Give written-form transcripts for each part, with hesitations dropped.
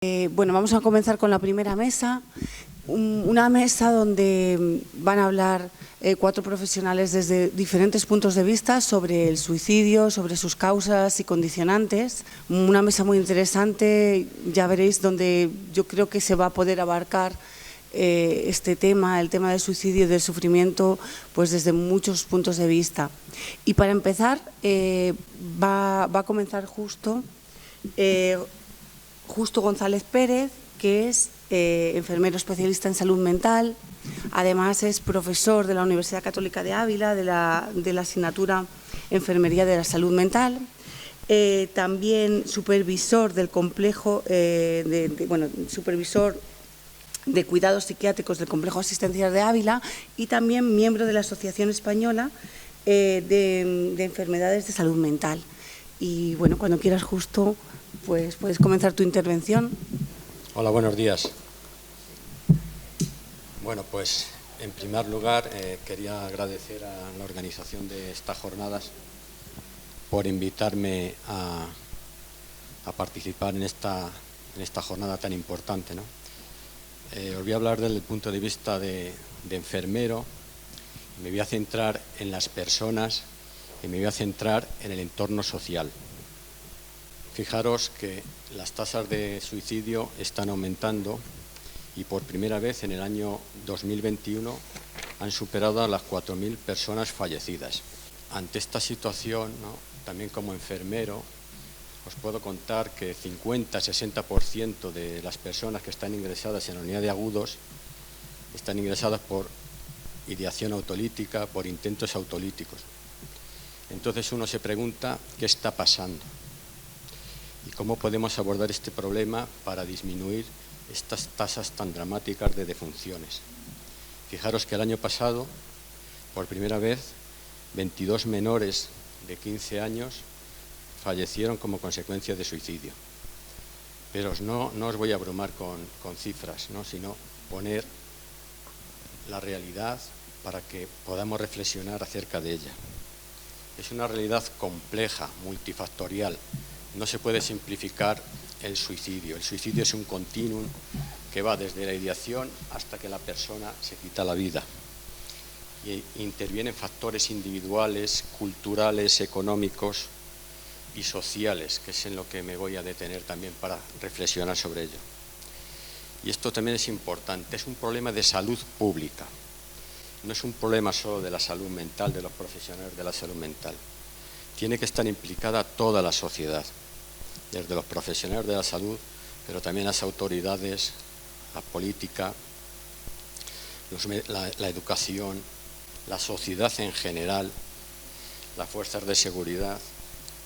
Bueno, vamos a comenzar con la primera mesa, una mesa donde van a hablar 4 profesionales desde diferentes puntos de vista sobre el suicidio, sobre sus causas y condicionantes. Una mesa muy interesante, ya veréis, donde yo creo que se va a poder abarcar este tema, el tema del suicidio y del sufrimiento, pues desde muchos puntos de vista. Y para empezar, va a comenzar Justo González Pérez, que es enfermero especialista en salud mental. Además es profesor de la Universidad Católica de Ávila, de la asignatura Enfermería de la Salud Mental. También supervisor del complejo, supervisor de cuidados psiquiátricos del complejo asistencial de Ávila, y también miembro de la Asociación Española de Enfermedades de Salud Mental. Y bueno, cuando quieras, Justo, pues puedes comenzar tu intervención. Hola, buenos días. Bueno, pues en primer lugar quería agradecer a la organización de estas jornadas por invitarme a participar en esta jornada tan importante, ¿no? Os voy a hablar desde el punto de vista de enfermero. Me voy a centrar en las personas y me voy a centrar en el entorno social. Fijaros que las tasas de suicidio están aumentando y por primera vez en el año 2021 han superado a las 4.000 personas fallecidas. Ante esta situación, ¿no?, también como enfermero, os puedo contar que 50-60% de las personas que están ingresadas en la unidad de agudos están ingresadas por ideación autolítica, por intentos autolíticos. Entonces uno se pregunta qué está pasando y cómo podemos abordar este problema para disminuir estas tasas tan dramáticas de defunciones. Fijaros que el año pasado, por primera vez, 22 menores de 15 años fallecieron como consecuencia de suicidio. Pero no os voy a abrumar con cifras, ¿no?, sino poner la realidad para que podamos reflexionar acerca de ella. Es una realidad compleja, multifactorial. No se puede simplificar el suicidio. El suicidio es un continuum que va desde la ideación hasta que la persona se quita la vida. Y intervienen factores individuales, culturales, económicos y sociales, que es en lo que me voy a detener también para reflexionar sobre ello. Y esto también es importante, es un problema de salud pública. No es un problema solo de la salud mental, de los profesionales de la salud mental. Tiene que estar implicada toda la sociedad, desde los profesionales de la salud, pero también las autoridades, la política, la educación, la sociedad en general, las fuerzas de seguridad,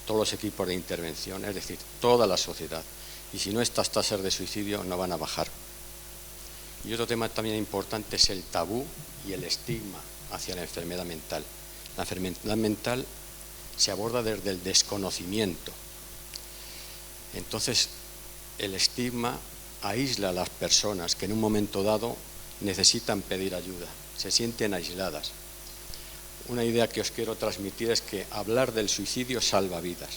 todos los equipos de intervención, es decir, toda la sociedad. Y si no, estas tasas de suicidio no van a bajar. Y otro tema también importante es el tabú y el estigma hacia la enfermedad mental. La enfermedad mental se aborda desde el desconocimiento. Entonces, el estigma aísla a las personas que en un momento dado necesitan pedir ayuda, se sienten aisladas. Una idea que os quiero transmitir es que hablar del suicidio salva vidas.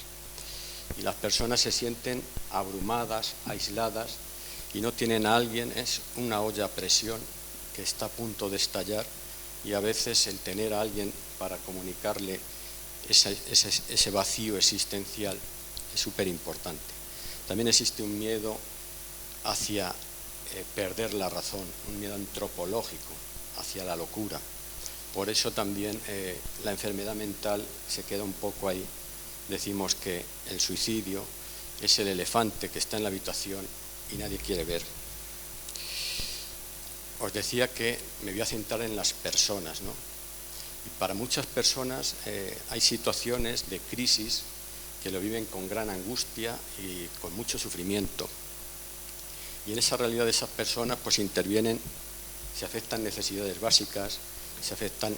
Y las personas se sienten abrumadas, aisladas, y no tienen a alguien, es una olla a presión que está a punto de estallar, y a veces el tener a alguien para comunicarle ese vacío existencial es súper importante. También existe un miedo hacia perder la razón, un miedo antropológico hacia la locura. Por eso también la enfermedad mental se queda un poco ahí. Decimos que el suicidio es el elefante que está en la habitación y nadie quiere ver. Os decía que me voy a centrar en las personas, ¿no? Y para muchas personas hay situaciones de crisis que lo viven con gran angustia y con mucho sufrimiento. Y en esa realidad de esas personas pues intervienen, se afectan necesidades básicas, se afectan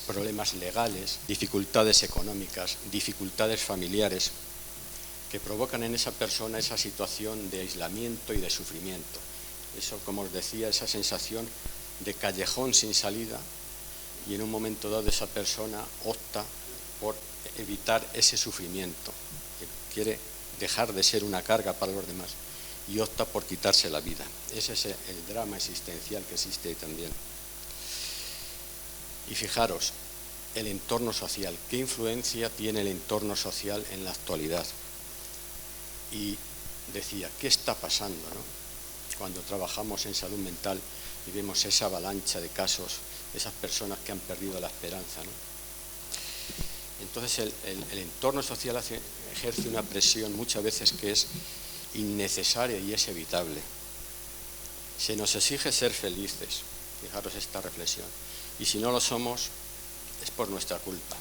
problemas legales, dificultades económicas, dificultades familiares, que provocan en esa persona esa situación de aislamiento y de sufrimiento. Eso, como os decía, esa sensación de callejón sin salida, y en un momento dado esa persona opta por evitar ese sufrimiento, que quiere dejar de ser una carga para los demás. y opta por quitarse la vida. Ese es el drama existencial que existe también. Y fijaros, el entorno social, ¿qué influencia tiene el entorno social en la actualidad? Y decía, ¿qué está pasando, no? Cuando trabajamos en salud mental y vemos esa avalancha de casos, esas personas que han perdido la esperanza, ¿no? Entonces el entorno social ejerce una presión muchas veces que es innecesaria y es evitable. Se nos exige ser felices, fijaros esta reflexión, y si no lo somos es por nuestra culpa.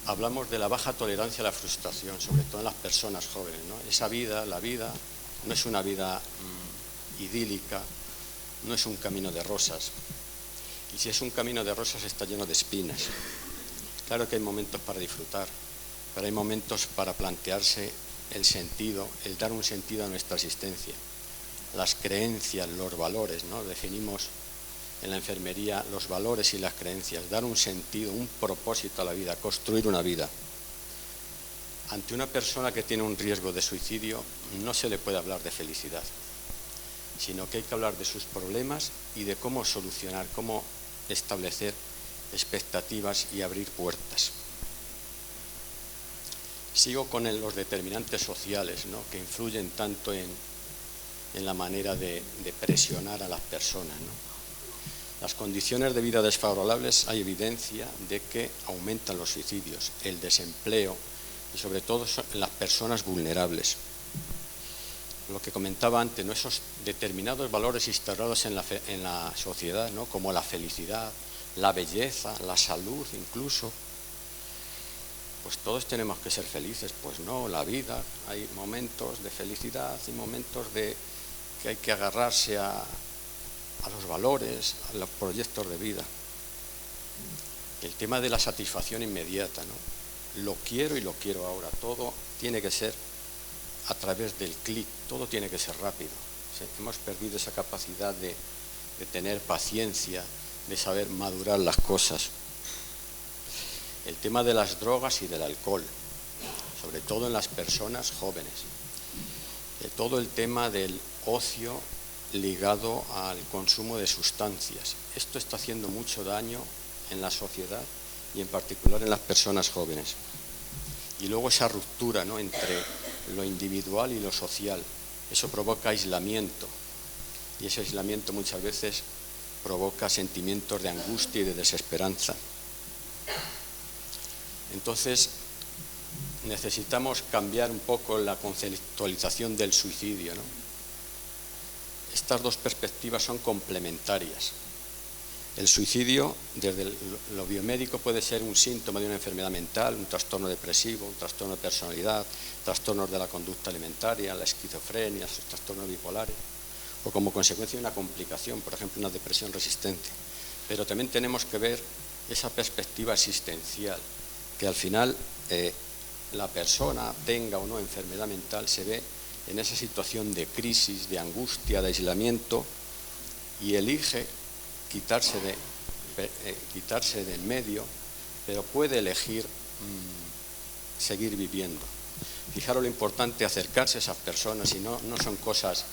Hablamos de la baja tolerancia a la frustración, sobre todo en las personas jóvenes, ¿no? Esa vida, la vida, no es una vida idílica, no es un camino de rosas. Y si es un camino de rosas está lleno de espinas. Claro que hay momentos para disfrutar, pero hay momentos para plantearse el sentido, el dar un sentido a nuestra existencia. Las creencias, los valores, ¿no? Definimos en la enfermería los valores y las creencias, dar un sentido, un propósito a la vida, construir una vida. Ante una persona que tiene un riesgo de suicidio no se le puede hablar de felicidad, sino que hay que hablar de sus problemas y de cómo solucionar, cómo establecer expectativas y abrir puertas. Sigo con los determinantes sociales, ¿no? Que influyen tanto en la manera de presionar a las personas, ¿no? Las condiciones de vida desfavorables, hay evidencia de que aumentan los suicidios, el desempleo y sobre todo en las personas vulnerables. Lo que comentaba antes, ¿no? Esos determinados valores instaurados en la sociedad, ¿no? Como la felicidad, la belleza, la salud incluso. Pues todos tenemos que ser felices, pues no, la vida, hay momentos de felicidad y momentos de que hay que agarrarse a los valores, a los proyectos de vida. El tema de la satisfacción inmediata, ¿no? Lo quiero y lo quiero ahora, todo tiene que ser a través del clic, todo tiene que ser rápido. Hemos perdido esa capacidad de tener paciencia, de saber madurar las cosas. El tema de las drogas y del alcohol, sobre todo en las personas jóvenes. Todo el tema del ocio ligado al consumo de sustancias. Esto está haciendo mucho daño en la sociedad y en particular en las personas jóvenes. Y luego esa ruptura, ¿no? Entre lo individual y lo social. Eso provoca aislamiento y ese aislamiento muchas veces provoca sentimientos de angustia y de desesperanza. Entonces, necesitamos cambiar un poco la conceptualización del suicidio, ¿no? Estas dos perspectivas son complementarias. El suicidio, desde lo biomédico, puede ser un síntoma de una enfermedad mental, un trastorno depresivo, un trastorno de personalidad, trastornos de la conducta alimentaria, la esquizofrenia, los trastornos bipolares, o como consecuencia de una complicación, por ejemplo, una depresión resistente. Pero también tenemos que ver esa perspectiva existencial, que al final la persona, tenga o no enfermedad mental, se ve en esa situación de crisis, de angustia, de aislamiento, y elige quitarse de en medio, pero puede elegir seguir viviendo. Fijaros lo importante, acercarse a esas personas, y no son cosas,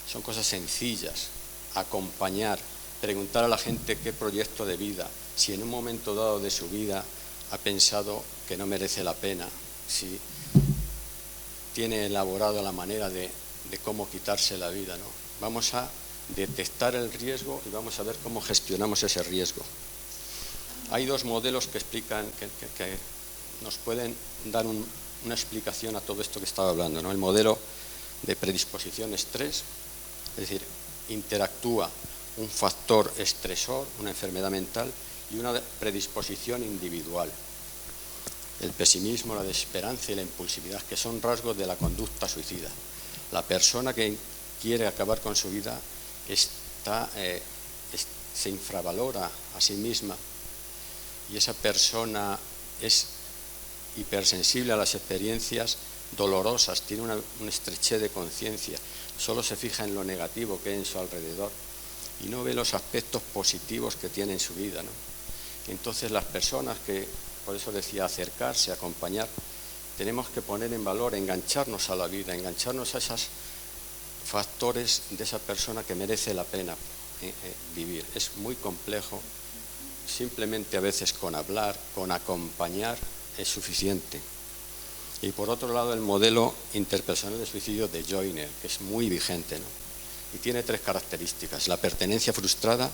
son cosas sencillas, acompañar, preguntar a la gente qué proyecto de vida, si en un momento dado de su vida ha pensado que no merece la pena, si tiene elaborado la manera de cómo quitarse la vida, ¿no? Vamos a detectar el riesgo y vamos a ver cómo gestionamos ese riesgo. Hay dos modelos que explican, que nos pueden dar una explicación a todo esto que estaba hablando, ¿no? El modelo de predisposición estrés, es decir, interactúa un factor estresor, una enfermedad mental, y una predisposición individual. El pesimismo, la desesperanza y la impulsividad, que son rasgos de la conducta suicida. La persona que quiere acabar con su vida se infravalora a sí misma, y esa persona es hipersensible a las experiencias dolorosas, tiene una estrechez de conciencia, solo se fija en lo negativo que hay en su alrededor y no ve los aspectos positivos que tiene en su vida, ¿no? Entonces las personas que, por eso decía, acercarse, acompañar, tenemos que poner en valor, engancharnos a la vida, engancharnos a esos factores de esa persona que merece la pena vivir. Es muy complejo, simplemente a veces con hablar, con acompañar es suficiente. Y por otro lado, el modelo interpersonal de suicidio de Joyner, que es muy vigente, ¿no? Y tiene 3 características: la pertenencia frustrada,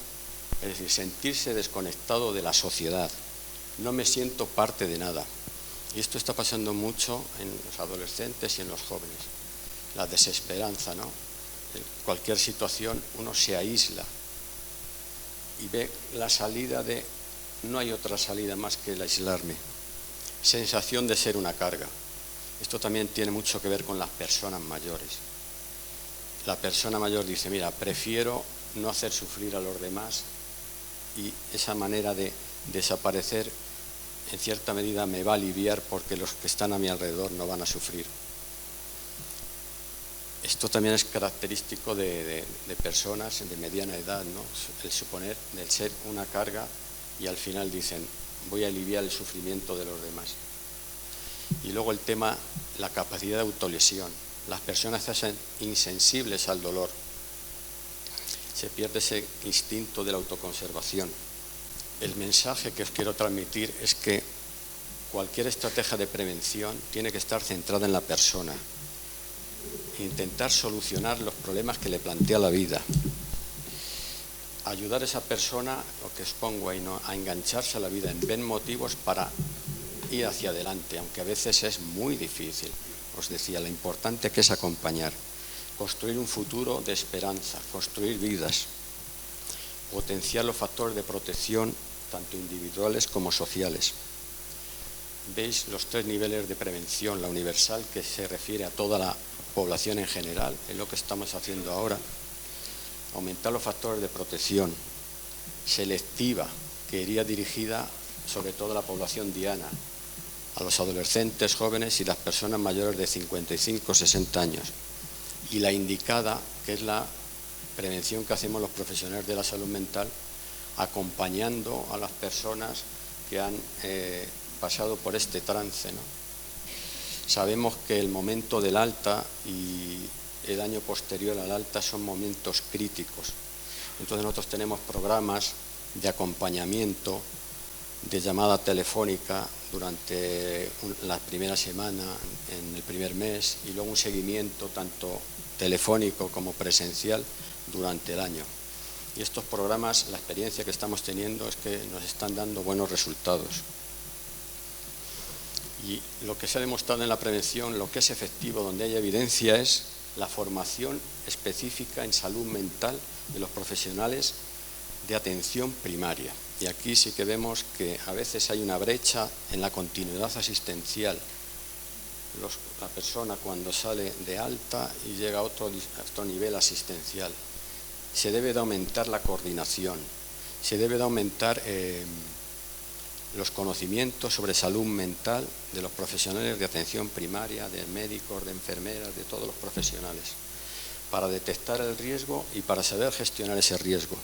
es decir, sentirse desconectado de la sociedad, no me siento parte de nada. Y esto está pasando mucho en los adolescentes y en los jóvenes. La desesperanza, ¿no? En cualquier situación uno se aísla y ve la salida de no hay otra salida más que el aislarme. Sensación de ser una carga. Esto también tiene mucho que ver con las personas mayores. La persona mayor dice, mira, prefiero no hacer sufrir a los demás, y esa manera de desaparecer en cierta medida me va a aliviar porque los que están a mi alrededor no van a sufrir. Esto también es característico de personas de mediana edad, ¿no? El suponer del ser una carga y al final dicen, voy a aliviar el sufrimiento de los demás. Y luego el tema, la capacidad de autolesión. Las personas se hacen insensibles al dolor. Se pierde ese instinto de la autoconservación. El mensaje que os quiero transmitir es que cualquier estrategia de prevención tiene que estar centrada en la persona. Intentar solucionar los problemas que le plantea la vida. Ayudar a esa persona, lo que expongo ahí, ¿no?, a engancharse a la vida, en ver motivos para ir hacia adelante, aunque a veces es muy difícil. Os decía, lo importante que es acompañar, construir un futuro de esperanza, construir vidas, potenciar los factores de protección, tanto individuales como sociales. Veis los 3 niveles de prevención, la universal, que se refiere a toda la población en general, es lo que estamos haciendo ahora. Aumentar los factores de protección, selectiva, que iría dirigida sobre todo a la población diana, a los adolescentes, jóvenes y las personas mayores de 55 o 60 años. Y la indicada, que es la prevención que hacemos los profesionales de la salud mental, acompañando a las personas que han pasado por este trance, ¿no? Sabemos que el momento del alta y el año posterior al alta son momentos críticos. Entonces nosotros tenemos programas de acompañamiento, de llamada telefónica durante la primera semana, en el primer mes, y luego un seguimiento tanto telefónico como presencial durante el año. Y estos programas, la experiencia que estamos teniendo es que nos están dando buenos resultados. Y lo que se ha demostrado en la prevención, lo que es efectivo, donde hay evidencia, es la formación específica en salud mental de los profesionales de atención primaria. Y aquí sí que vemos que a veces hay una brecha en la continuidad asistencial. La persona cuando sale de alta y llega a otro nivel asistencial, se debe de aumentar la coordinación, se debe de aumentar los conocimientos sobre salud mental de los profesionales de atención primaria, de médicos, de enfermeras, de todos los profesionales, para detectar el riesgo y para saber gestionar ese riesgo.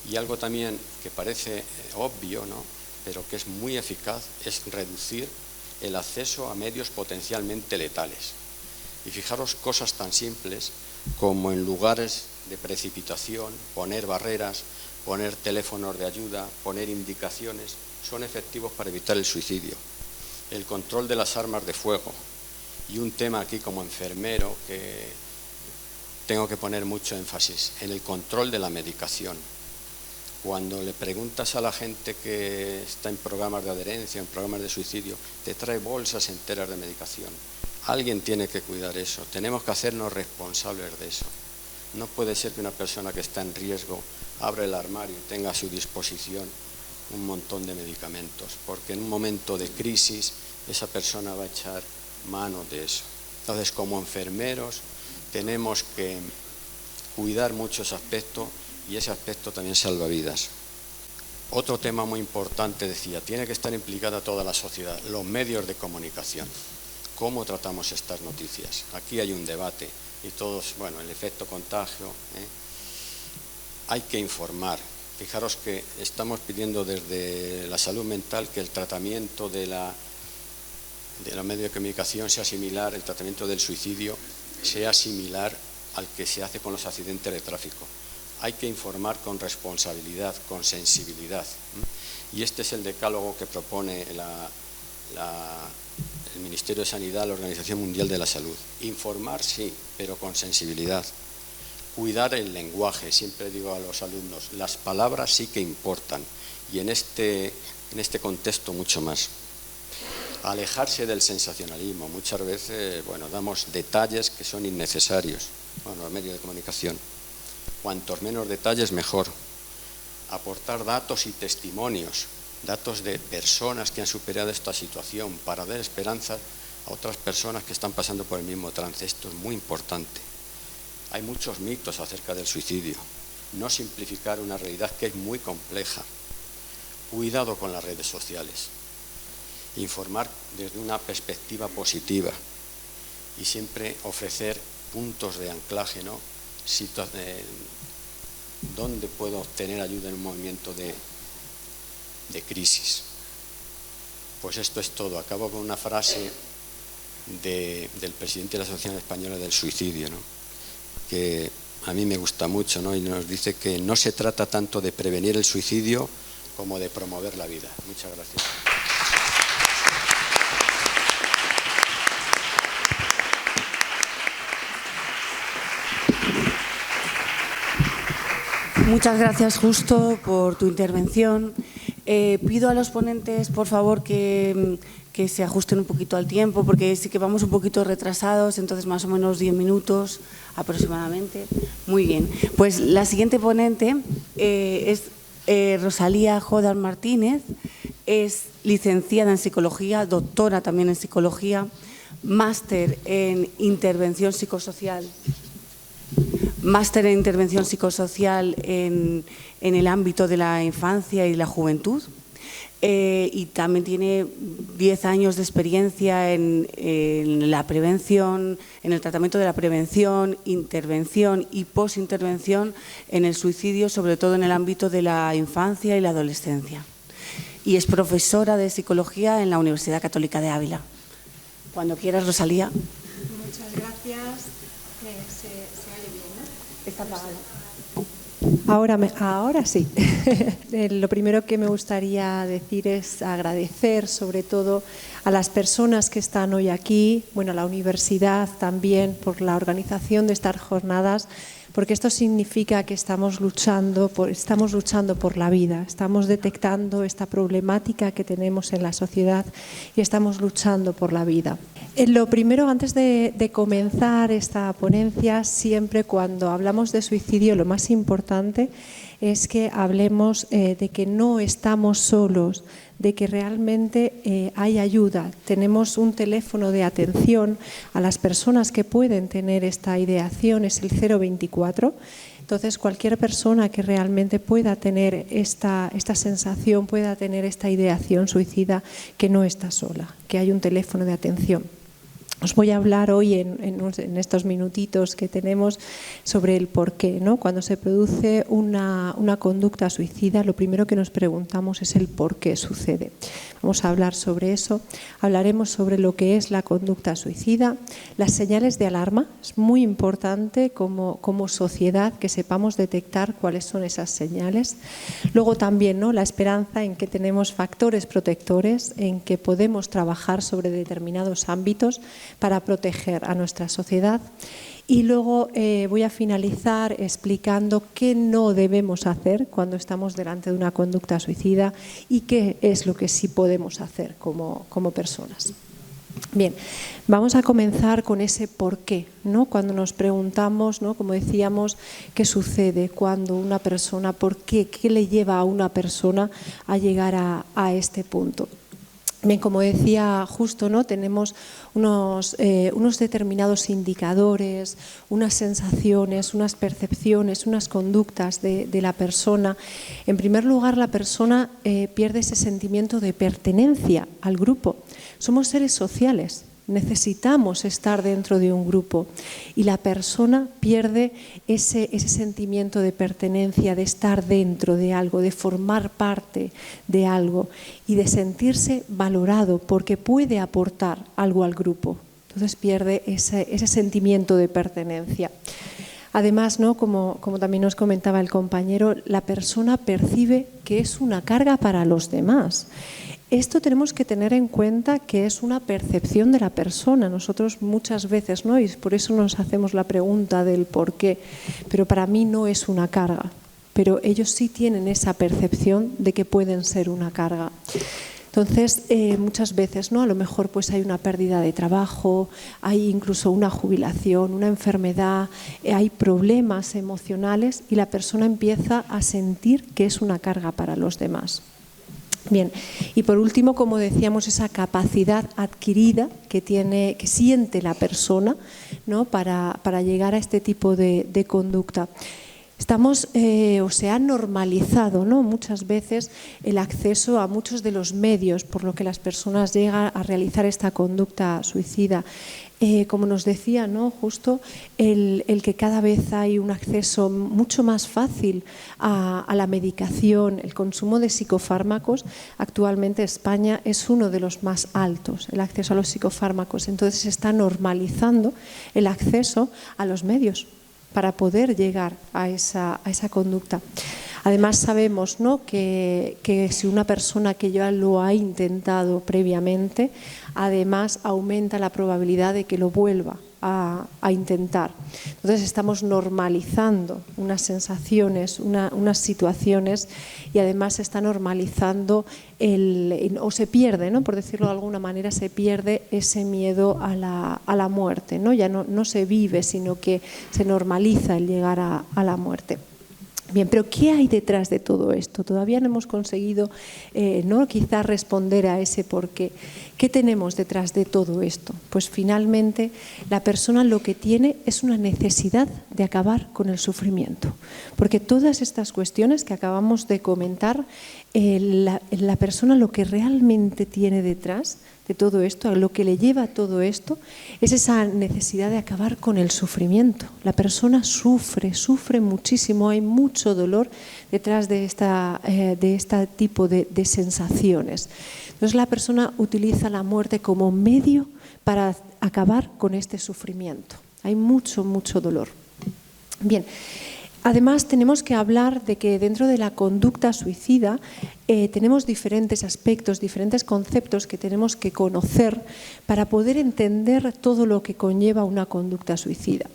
Y algo también que parece obvio, ¿no?, pero que es muy eficaz, es reducir el acceso a medios potencialmente letales. Y fijaros cosas tan simples como en lugares de precipitación, poner barreras, poner teléfonos de ayuda, poner indicaciones, son efectivos para evitar el suicidio. El control de las armas de fuego. Y un tema aquí como enfermero que tengo que poner mucho énfasis, en el control de la medicación. Cuando le preguntas a la gente que está en programas de adherencia, en programas de suicidio, te trae bolsas enteras de medicación. Alguien tiene que cuidar eso, tenemos que hacernos responsables de eso. No puede ser que una persona que está en riesgo abra el armario y tenga a su disposición un montón de medicamentos, porque en un momento de crisis esa persona va a echar mano de eso. Entonces, como enfermeros, tenemos que cuidar mucho ese aspecto, y ese aspecto también salva vidas. Otro tema muy importante, decía, tiene que estar implicada toda la sociedad, los medios de comunicación. ¿Cómo tratamos estas noticias? Aquí hay un debate y todos, bueno, el efecto contagio, hay que informar. Fijaros que estamos pidiendo desde la salud mental que el tratamiento de la de los medios de comunicación sea similar, el tratamiento del suicidio sea similar al que se hace con los accidentes de tráfico. Hay que informar con responsabilidad, con sensibilidad. Y este es el decálogo que propone el Ministerio de Sanidad, la Organización Mundial de la Salud. Informar sí, pero con sensibilidad. Cuidar el lenguaje, siempre digo a los alumnos, las palabras sí que importan y en este contexto mucho más. Alejarse del sensacionalismo, muchas veces damos detalles que son innecesarios, los medios de comunicación. Cuantos menos detalles mejor. Aportar datos y testimonios, datos de personas que han superado esta situación para dar esperanza a otras personas que están pasando por el mismo trance. Esto es muy importante. Hay muchos mitos acerca del suicidio. No simplificar una realidad que es muy compleja. Cuidado con las redes sociales. Informar desde una perspectiva positiva y siempre ofrecer puntos de anclaje, ¿no? ¿Dónde puedo obtener ayuda en un movimiento de crisis? Pues esto es todo. Acabo con una frase del presidente de la Asociación Española del Suicidio, ¿no? Que a mí me gusta mucho, ¿no? Y nos dice que no se trata tanto de prevenir el suicidio como de promover la vida. Muchas gracias. Muchas gracias, Justo, por tu intervención. Pido a los ponentes, por favor, que se ajusten un poquito al tiempo, porque sí que vamos un poquito retrasados, entonces más o menos 10 minutos aproximadamente. Muy bien. Pues la siguiente ponente es Rosalía Jodar Martínez, es licenciada en Psicología, doctora también en Psicología, máster en Intervención Psicosocial. Máster en Intervención Psicosocial en el ámbito de la infancia y la juventud y también tiene 10 años de experiencia en la prevención, en el tratamiento de la prevención, intervención y posintervención en el suicidio, sobre todo en el ámbito de la infancia y la adolescencia. Y es profesora de Psicología en la Universidad Católica de Ávila. Cuando quieras, Rosalía. Muchas gracias. ¿Se oye bien, no? Está apagado. Ahora sí. Lo primero que me gustaría decir es agradecer sobre todo a las personas que están hoy aquí, a la universidad también por la organización de estas jornadas, porque esto significa que estamos luchando por la vida, estamos detectando esta problemática que tenemos en la sociedad y estamos luchando por la vida. Lo primero, antes de comenzar esta ponencia, siempre cuando hablamos de suicidio, lo más importante es que hablemos de que no estamos solos, de que realmente hay ayuda. Tenemos un teléfono de atención a las personas que pueden tener esta ideación, es el 024. Entonces, cualquier persona que realmente pueda tener esta sensación, pueda tener esta ideación suicida, que no está sola, que hay un teléfono de atención. Os voy a hablar hoy en estos minutitos que tenemos sobre el porqué, ¿no? Cuando se produce una conducta suicida, lo primero que nos preguntamos es el por qué sucede. Vamos a hablar sobre eso. Hablaremos sobre lo que es la conducta suicida, las señales de alarma. Es muy importante como sociedad que sepamos detectar cuáles son esas señales. Luego también, ¿no?, la esperanza en que tenemos factores protectores, en que podemos trabajar sobre determinados ámbitos para proteger a nuestra sociedad. Y luego voy a finalizar explicando qué no debemos hacer cuando estamos delante de una conducta suicida y qué es lo que sí podemos hacer como personas. Bien, vamos a comenzar con ese por qué, ¿no? Cuando nos preguntamos, ¿no?, como decíamos, qué sucede cuando una persona, por qué le lleva a una persona a llegar a este punto. Bien, como decía Justo, ¿no?, tenemos unos determinados indicadores, unas sensaciones, unas percepciones, unas conductas de la persona. En primer lugar, la persona pierde ese sentimiento de pertenencia al grupo. Somos seres sociales necesitamos estar dentro de un grupo y la persona pierde ese sentimiento de pertenencia, de estar dentro de algo, de formar parte de algo y de sentirse valorado porque puede aportar algo al grupo. Entonces pierde ese sentimiento de pertenencia. Además, ¿no? Como también nos comentaba el compañero, la persona percibe que es una carga para los demás. Esto tenemos que tener en cuenta que es una percepción de la persona. Nosotros muchas veces, ¿no? Y por eso nos hacemos la pregunta del por qué, pero para mí no es una carga. Pero ellos sí tienen esa percepción de que pueden ser una carga. Entonces, muchas veces, ¿no? A lo mejor pues hay una pérdida de trabajo, hay incluso una jubilación, una enfermedad, hay problemas emocionales y la persona empieza a sentir que es una carga para los demás. Bien, y por último, como decíamos, esa capacidad adquirida que siente la persona, ¿no? para llegar a este tipo de conducta. Estamos, o se ha normalizado, ¿no? Muchas veces el acceso a muchos de los medios por lo que las personas llegan a realizar esta conducta suicida. Como nos decía, ¿no? Justo el que cada vez hay un acceso mucho más fácil a la medicación, el consumo de psicofármacos. Actualmente España es uno de los más altos, el acceso a los psicofármacos. Entonces se está normalizando el acceso a los medios para poder llegar a esa conducta. Además sabemos, ¿no? que si una persona que ya lo ha intentado previamente, además aumenta la probabilidad de que lo vuelva a intentar. Entonces estamos normalizando unas sensaciones, unas situaciones y además se está normalizando o se pierde, ¿no? Por decirlo de alguna manera, se pierde ese miedo a la muerte, ¿no? Ya no se vive, sino que se normaliza el llegar a la muerte. Bien, pero ¿qué hay detrás de todo esto? Todavía no hemos conseguido, ¿no? Quizás responder a ese por qué. ¿Qué tenemos detrás de todo esto? Pues finalmente la persona lo que tiene es una necesidad de acabar con el sufrimiento. Porque todas estas cuestiones que acabamos de comentar, la persona lo que realmente tiene detrás de todo esto, a lo que le lleva a todo esto, es esa necesidad de acabar con el sufrimiento. La persona sufre muchísimo, hay mucho dolor detrás de este tipo de sensaciones. Entonces la persona utiliza la muerte como medio para acabar con este sufrimiento. Hay mucho dolor. Bien. Además, tenemos que hablar de que dentro de la conducta suicida tenemos diferentes aspectos, diferentes conceptos que tenemos que conocer para poder entender todo lo que conlleva una conducta suicida.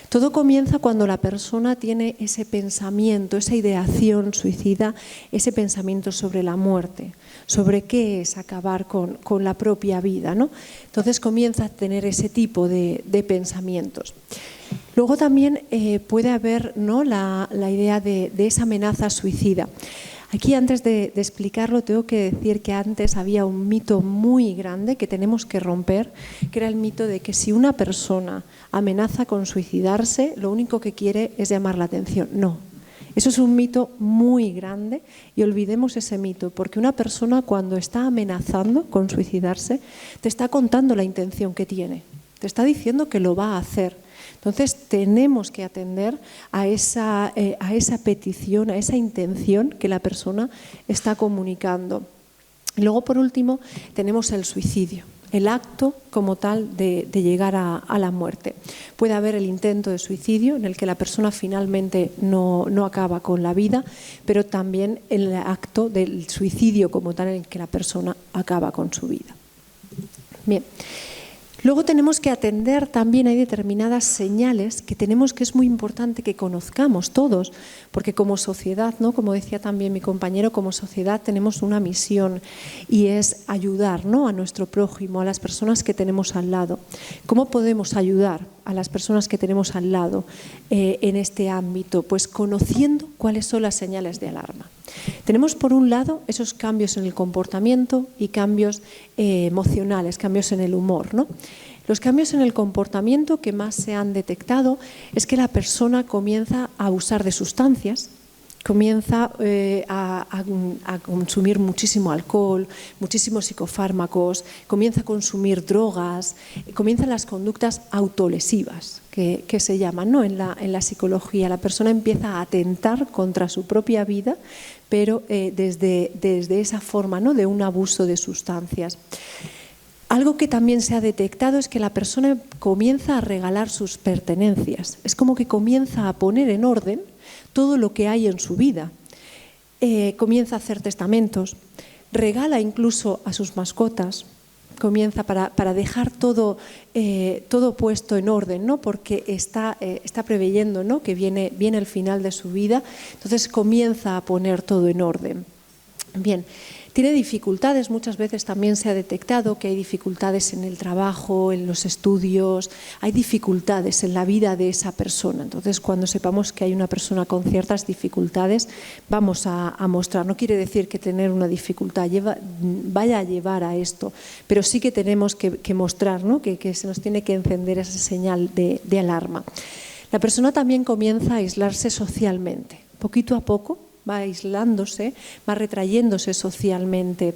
Todo comienza cuando la persona tiene ese pensamiento, esa ideación suicida, ese pensamiento sobre la muerte, sobre qué es acabar con la propia vida, ¿no? Entonces comienza a tener ese tipo de pensamientos. Luego también puede haber, ¿no? la idea de esa amenaza suicida. Aquí, antes de explicarlo, tengo que decir que antes había un mito muy grande que tenemos que romper, que era el mito de que si una persona amenaza con suicidarse, lo único que quiere es llamar la atención. No, eso es un mito muy grande y olvidemos ese mito, porque una persona cuando está amenazando con suicidarse, te está contando la intención que tiene, te está diciendo que lo va a hacer. Entonces tenemos que atender a esa petición, a esa intención que la persona está comunicando. Y luego, por último, tenemos el suicidio, el acto como tal de llegar a la muerte. Puede haber el intento de suicidio en el que la persona finalmente no acaba con la vida, pero también el acto del suicidio como tal en el que la persona acaba con su vida. Bien. Luego tenemos que atender también, hay determinadas señales que es muy importante que conozcamos todos, porque como sociedad, ¿no? Como decía también mi compañero, como sociedad tenemos una misión y es ayudar, ¿no? A nuestro prójimo, a las personas que tenemos al lado. ¿Cómo podemos ayudar a las personas que tenemos al lado en este ámbito? Pues conociendo cuáles son las señales de alarma. Tenemos por un lado esos cambios en el comportamiento y cambios emocionales, cambios en el humor, ¿no? Los cambios en el comportamiento que más se han detectado es que la persona comienza a abusar de sustancias, comienza a consumir muchísimo alcohol, muchísimos psicofármacos, comienza a consumir drogas, comienzan las conductas autolesivas, que se llaman, ¿no? en la psicología. La persona empieza a atentar contra su propia vida, pero desde esa forma, ¿no? de un abuso de sustancias. Algo que también se ha detectado es que la persona comienza a regalar sus pertenencias. Es como que comienza a poner en orden todo lo que hay en su vida. Comienza a hacer testamentos, regala incluso a sus mascotas, comienza para dejar todo puesto en orden, ¿no? Porque está preveyendo, ¿no? que viene el final de su vida, entonces comienza a poner todo en orden. Bien. Tiene dificultades, muchas veces también se ha detectado que hay dificultades en el trabajo, en los estudios, hay dificultades en la vida de esa persona. Entonces, cuando sepamos que hay una persona con ciertas dificultades, vamos a mostrar. No quiere decir que tener una dificultad vaya a llevar a esto, pero sí que tenemos que mostrar, ¿no? que se nos tiene que encender esa señal de alarma. La persona también comienza a aislarse socialmente, poquito a poco. Va aislándose, va retrayéndose socialmente,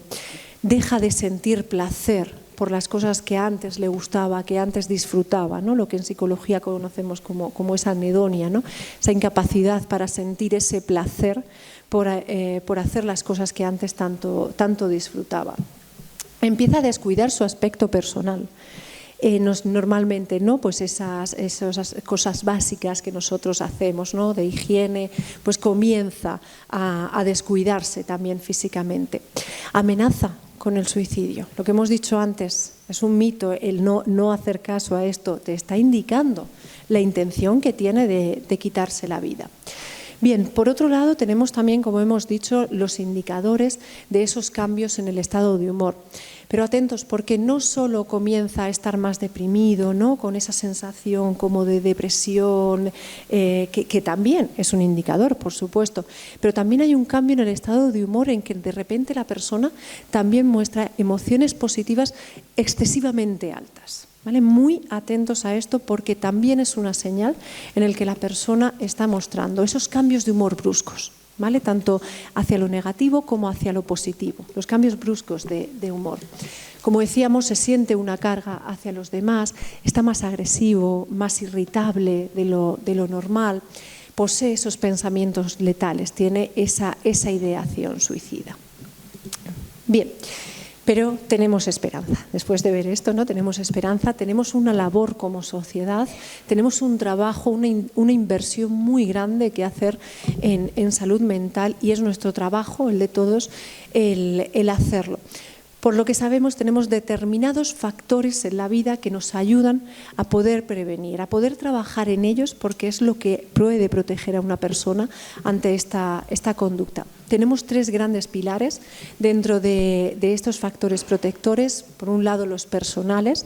deja de sentir placer por las cosas que antes le gustaba, que antes disfrutaba, ¿no? Lo que en psicología conocemos como esa anedonia, ¿no? Esa incapacidad para sentir ese placer por hacer las cosas que antes tanto disfrutaba. Empieza a descuidar su aspecto personal. Normalmente, ¿no? Pues esas cosas básicas que nosotros hacemos, ¿no? de higiene, pues comienza a descuidarse también físicamente. Amenaza con el suicidio. Lo que hemos dicho antes es un mito, el no hacer caso a esto te está indicando la intención que tiene de quitarse la vida. Bien, por otro lado tenemos también, como hemos dicho, los indicadores de esos cambios en el estado de humor. Pero atentos, porque no solo comienza a estar más deprimido, ¿no? con esa sensación como de depresión, que también es un indicador, por supuesto, pero también hay un cambio en el estado de humor en que de repente la persona también muestra emociones positivas excesivamente altas. ¿Vale? Muy atentos a esto porque también es una señal en el que la persona está mostrando esos cambios de humor bruscos. ¿Vale? Tanto hacia lo negativo como hacia lo positivo, los cambios bruscos de humor. Como decíamos, se siente una carga hacia los demás, está más agresivo, más irritable de lo normal, posee esos pensamientos letales, tiene esa ideación suicida. Bien. Pero tenemos esperanza. Después de ver esto, ¿no? Tenemos esperanza, tenemos una labor como sociedad, tenemos un trabajo, una inversión muy grande que hacer en salud mental y es nuestro trabajo, el de todos, el hacerlo. Por lo que sabemos, tenemos determinados factores en la vida que nos ayudan a poder prevenir, a poder trabajar en ellos porque es lo que puede proteger a una persona ante esta conducta. Tenemos 3 grandes pilares dentro de estos factores protectores. Por un lado, los personales.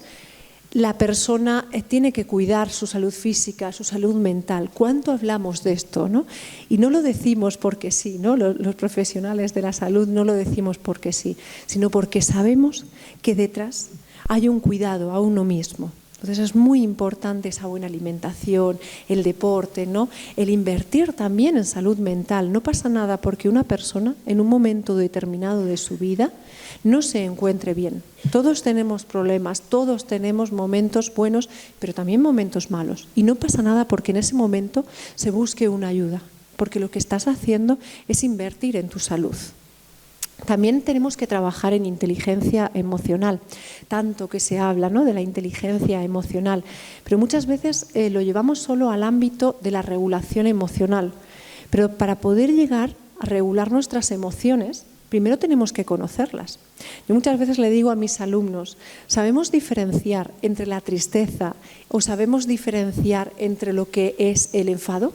La persona tiene que cuidar su salud física, su salud mental. ¿Cuánto hablamos de esto, ¿no? Y no lo decimos porque sí, ¿no? Los profesionales de la salud no lo decimos porque sí, sino porque sabemos que detrás hay un cuidado a uno mismo. Entonces es muy importante esa buena alimentación, el deporte, ¿no? El invertir también en salud mental. No pasa nada porque una persona en un momento determinado de su vida no se encuentre bien. Todos tenemos problemas, todos tenemos momentos buenos, pero también momentos malos. Y no pasa nada porque en ese momento se busque una ayuda, porque lo que estás haciendo es invertir en tu salud. También tenemos que trabajar en inteligencia emocional, tanto que se habla, ¿no? de la inteligencia emocional, pero muchas veces lo llevamos solo al ámbito de la regulación emocional. Pero para poder llegar a regular nuestras emociones, primero tenemos que conocerlas. Yo muchas veces le digo a mis alumnos, ¿sabemos diferenciar entre la tristeza o sabemos diferenciar entre lo que es el enfado?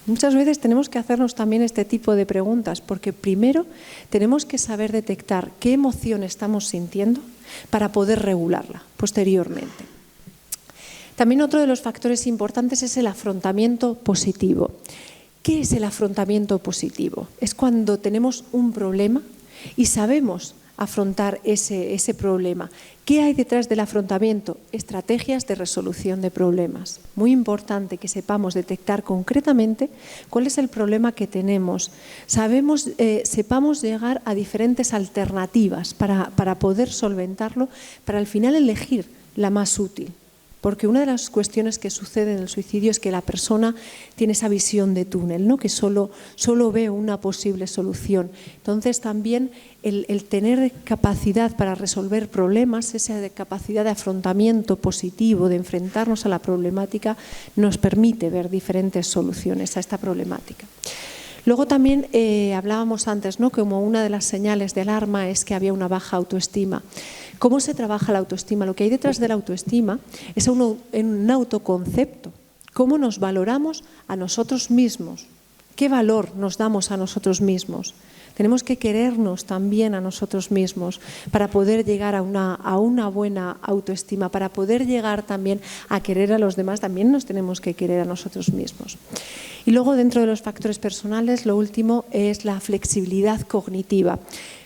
Muchas veces tenemos que hacernos también este tipo de preguntas porque primero tenemos que saber detectar qué emoción estamos sintiendo para poder regularla posteriormente. También otro de los factores importantes es el afrontamiento positivo. ¿Qué es el afrontamiento positivo? Es cuando tenemos un problema y sabemos afrontar ese problema. ¿Qué hay detrás del afrontamiento? Estrategias de resolución de problemas. Muy importante que sepamos detectar concretamente cuál es el problema que tenemos. Sepamos llegar a diferentes alternativas para poder solventarlo, para al final elegir la más útil. Porque una de las cuestiones que sucede en el suicidio es que la persona tiene esa visión de túnel, ¿no? Que solo ve una posible solución. Entonces también el tener capacidad para resolver problemas, esa capacidad de afrontamiento positivo, de enfrentarnos a la problemática, nos permite ver diferentes soluciones a esta problemática. Luego también hablábamos antes, ¿no? Como una de las señales de alarma es que había una baja autoestima. ¿Cómo se trabaja la autoestima? Lo que hay detrás de la autoestima es un autoconcepto. ¿Cómo nos valoramos a nosotros mismos? ¿Qué valor nos damos a nosotros mismos? Tenemos que querernos también a nosotros mismos para poder llegar a una buena autoestima, para poder llegar también a querer a los demás, también nos tenemos que querer a nosotros mismos. Y luego, dentro de los factores personales, lo último es la flexibilidad cognitiva.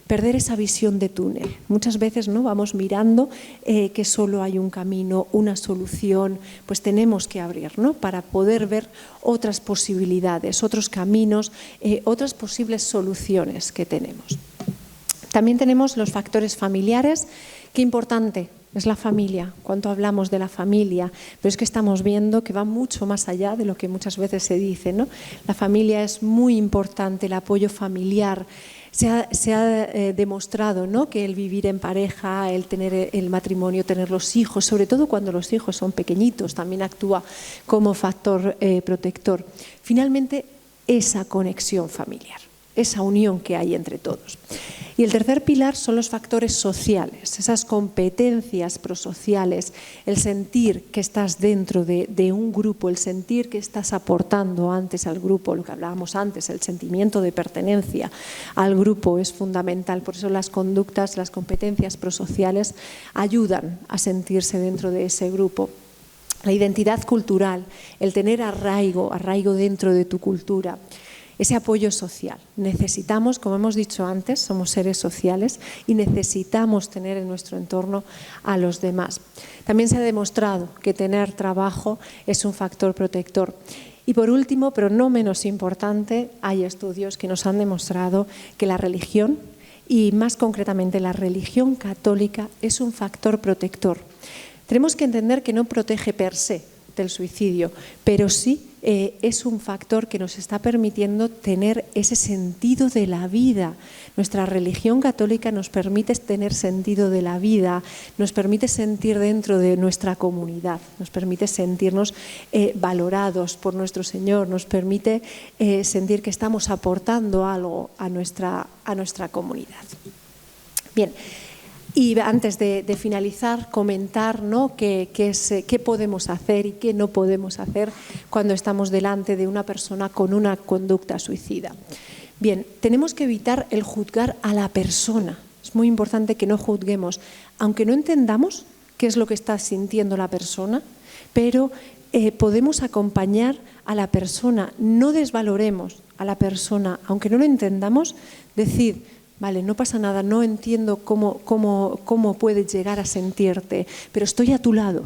Perder esa visión de túnel. Muchas veces, ¿no?, vamos mirando que solo hay un camino, una solución, pues tenemos que abrir, ¿no?, para poder ver otras posibilidades, otros caminos, otras posibles soluciones que tenemos. También tenemos los factores familiares. Qué importante es la familia, cuánto hablamos de la familia, pero es que estamos viendo que va mucho más allá de lo que muchas veces se dice, ¿no? La familia es muy importante, el apoyo familiar. Se ha demostrado, ¿no?, que el vivir en pareja, el tener el matrimonio, tener los hijos, sobre todo cuando los hijos son pequeñitos, también actúa como factor protector. Finalmente, esa conexión familiar, esa unión que hay entre todos. Y el tercer pilar son los factores sociales, esas competencias prosociales, el sentir que estás dentro de un grupo, el sentir que estás aportando antes al grupo, lo que hablábamos antes, el sentimiento de pertenencia al grupo es fundamental. Por eso las conductas, las competencias prosociales ayudan a sentirse dentro de ese grupo. La identidad cultural, el tener arraigo dentro de tu cultura. Ese apoyo social. Necesitamos, como hemos dicho antes, somos seres sociales y necesitamos tener en nuestro entorno a los demás. También se ha demostrado que tener trabajo es un factor protector. Y por último, pero no menos importante, hay estudios que nos han demostrado que la religión, y más concretamente la religión católica, es un factor protector. Tenemos que entender que no protege per se del suicidio, pero sí es un factor que nos está permitiendo tener ese sentido de la vida. Nuestra religión católica nos permite tener sentido de la vida, nos permite sentir dentro de nuestra comunidad, nos permite sentirnos valorados por nuestro Señor, nos permite sentir que estamos aportando algo a nuestra comunidad. Bien. Y antes de finalizar, comentar, ¿no?, qué podemos hacer y qué no podemos hacer cuando estamos delante de una persona con una conducta suicida. Bien, tenemos que evitar el juzgar a la persona. Es muy importante que no juzguemos, aunque no entendamos qué es lo que está sintiendo la persona, pero podemos acompañar a la persona. No desvaloremos a la persona, aunque no lo entendamos, decir: vale, no pasa nada, no entiendo cómo puedes llegar a sentirte, pero estoy a tu lado,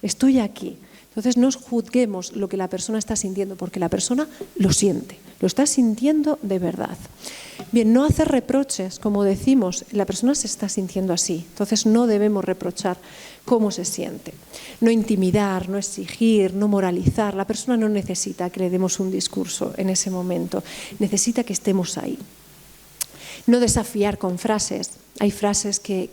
estoy aquí. Entonces no juzguemos lo que la persona está sintiendo, porque la persona lo siente, lo está sintiendo de verdad. Bien, no hacer reproches, como decimos, la persona se está sintiendo así, entonces no debemos reprochar cómo se siente. No intimidar, no exigir, no moralizar. La persona no necesita que le demos un discurso en ese momento, necesita que estemos ahí. No desafiar con frases. Hay frases que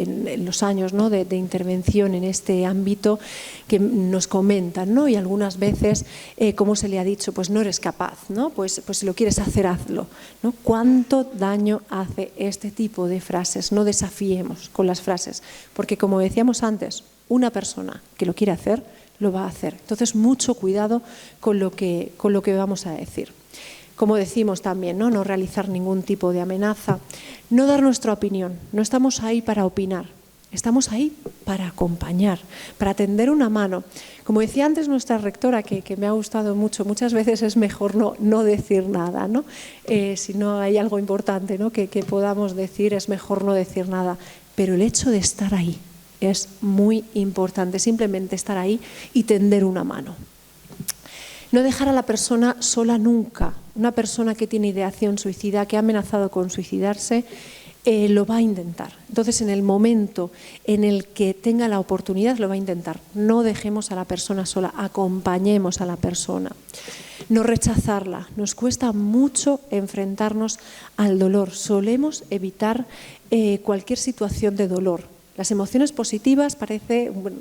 en los años, ¿no?, de intervención en este ámbito que nos comentan, ¿no?, y algunas veces, como se le ha dicho, pues no eres capaz, ¿no?, pues si lo quieres hacer, hazlo, ¿no? ¿Cuánto daño hace este tipo de frases? No desafiemos con las frases, porque como decíamos antes, una persona que lo quiere hacer, lo va a hacer. Entonces, mucho cuidado con lo que vamos a decir. Como decimos también, no realizar ningún tipo de amenaza, no dar nuestra opinión, no estamos ahí para opinar, Estamos ahí para acompañar, para tender una mano. Como decía antes nuestra rectora, que me ha gustado mucho, muchas veces es mejor no decir nada, ¿no? Si no hay algo importante, ¿no? que podamos decir, es mejor no decir nada. Pero el hecho de estar ahí es muy importante, simplemente estar ahí y tender una mano. No dejar a la persona sola nunca. Una persona que tiene ideación suicida, que ha amenazado con suicidarse, lo va a intentar. Entonces, en el momento en el que tenga la oportunidad, lo va a intentar. No dejemos a la persona sola, acompañemos a la persona. No rechazarla. Nos cuesta mucho enfrentarnos al dolor. Solemos evitar cualquier situación de dolor. Las emociones positivas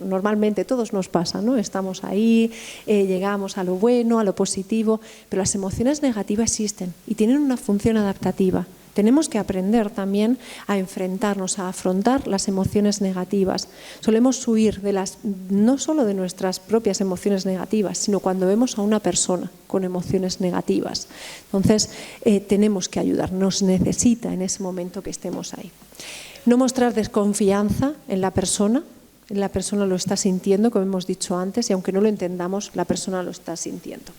normalmente todos nos pasa, ¿no? Estamos ahí, llegamos a lo bueno, a lo positivo, pero las emociones negativas existen y tienen una función adaptativa. Tenemos que aprender también a enfrentarnos, a afrontar las emociones negativas. Solemos huir no solo de nuestras propias emociones negativas, sino cuando vemos a una persona con emociones negativas. Entonces, tenemos que ayudar, nos necesita en ese momento que estemos ahí. No mostrar desconfianza en la persona lo está sintiendo, como hemos dicho antes, y aunque no lo entendamos, la persona lo está sintiendo.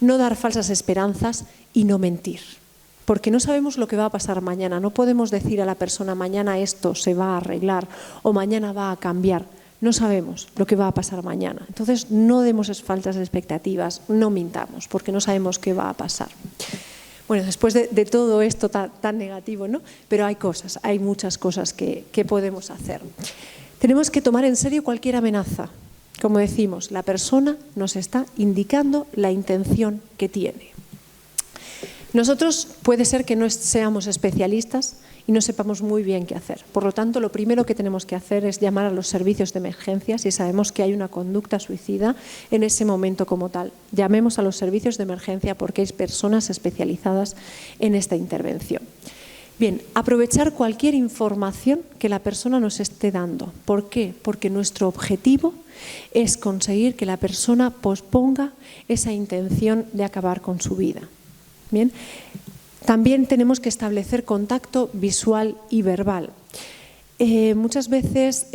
No dar falsas esperanzas y no mentir. Porque no sabemos lo que va a pasar mañana. No podemos decir a la persona mañana esto se va a arreglar o mañana va a cambiar. No sabemos lo que va a pasar mañana. Entonces no demos falsas expectativas, no mintamos, porque no sabemos qué va a pasar. Bueno, después de todo esto tan negativo, ¿no? Pero hay muchas cosas que podemos hacer. Tenemos que tomar en serio cualquier amenaza. Como decimos, la persona nos está indicando la intención que tiene. Nosotros puede ser que no seamos especialistas y no sepamos muy bien qué hacer. Por lo tanto, lo primero que tenemos que hacer es llamar a los servicios de emergencia si sabemos que hay una conducta suicida en ese momento como tal. Llamemos a los servicios de emergencia porque hay personas especializadas en esta intervención. Bien, aprovechar cualquier información que la persona nos esté dando. ¿Por qué? Porque nuestro objetivo es conseguir que la persona posponga esa intención de acabar con su vida. Bien. También tenemos que establecer contacto visual y verbal. Muchas veces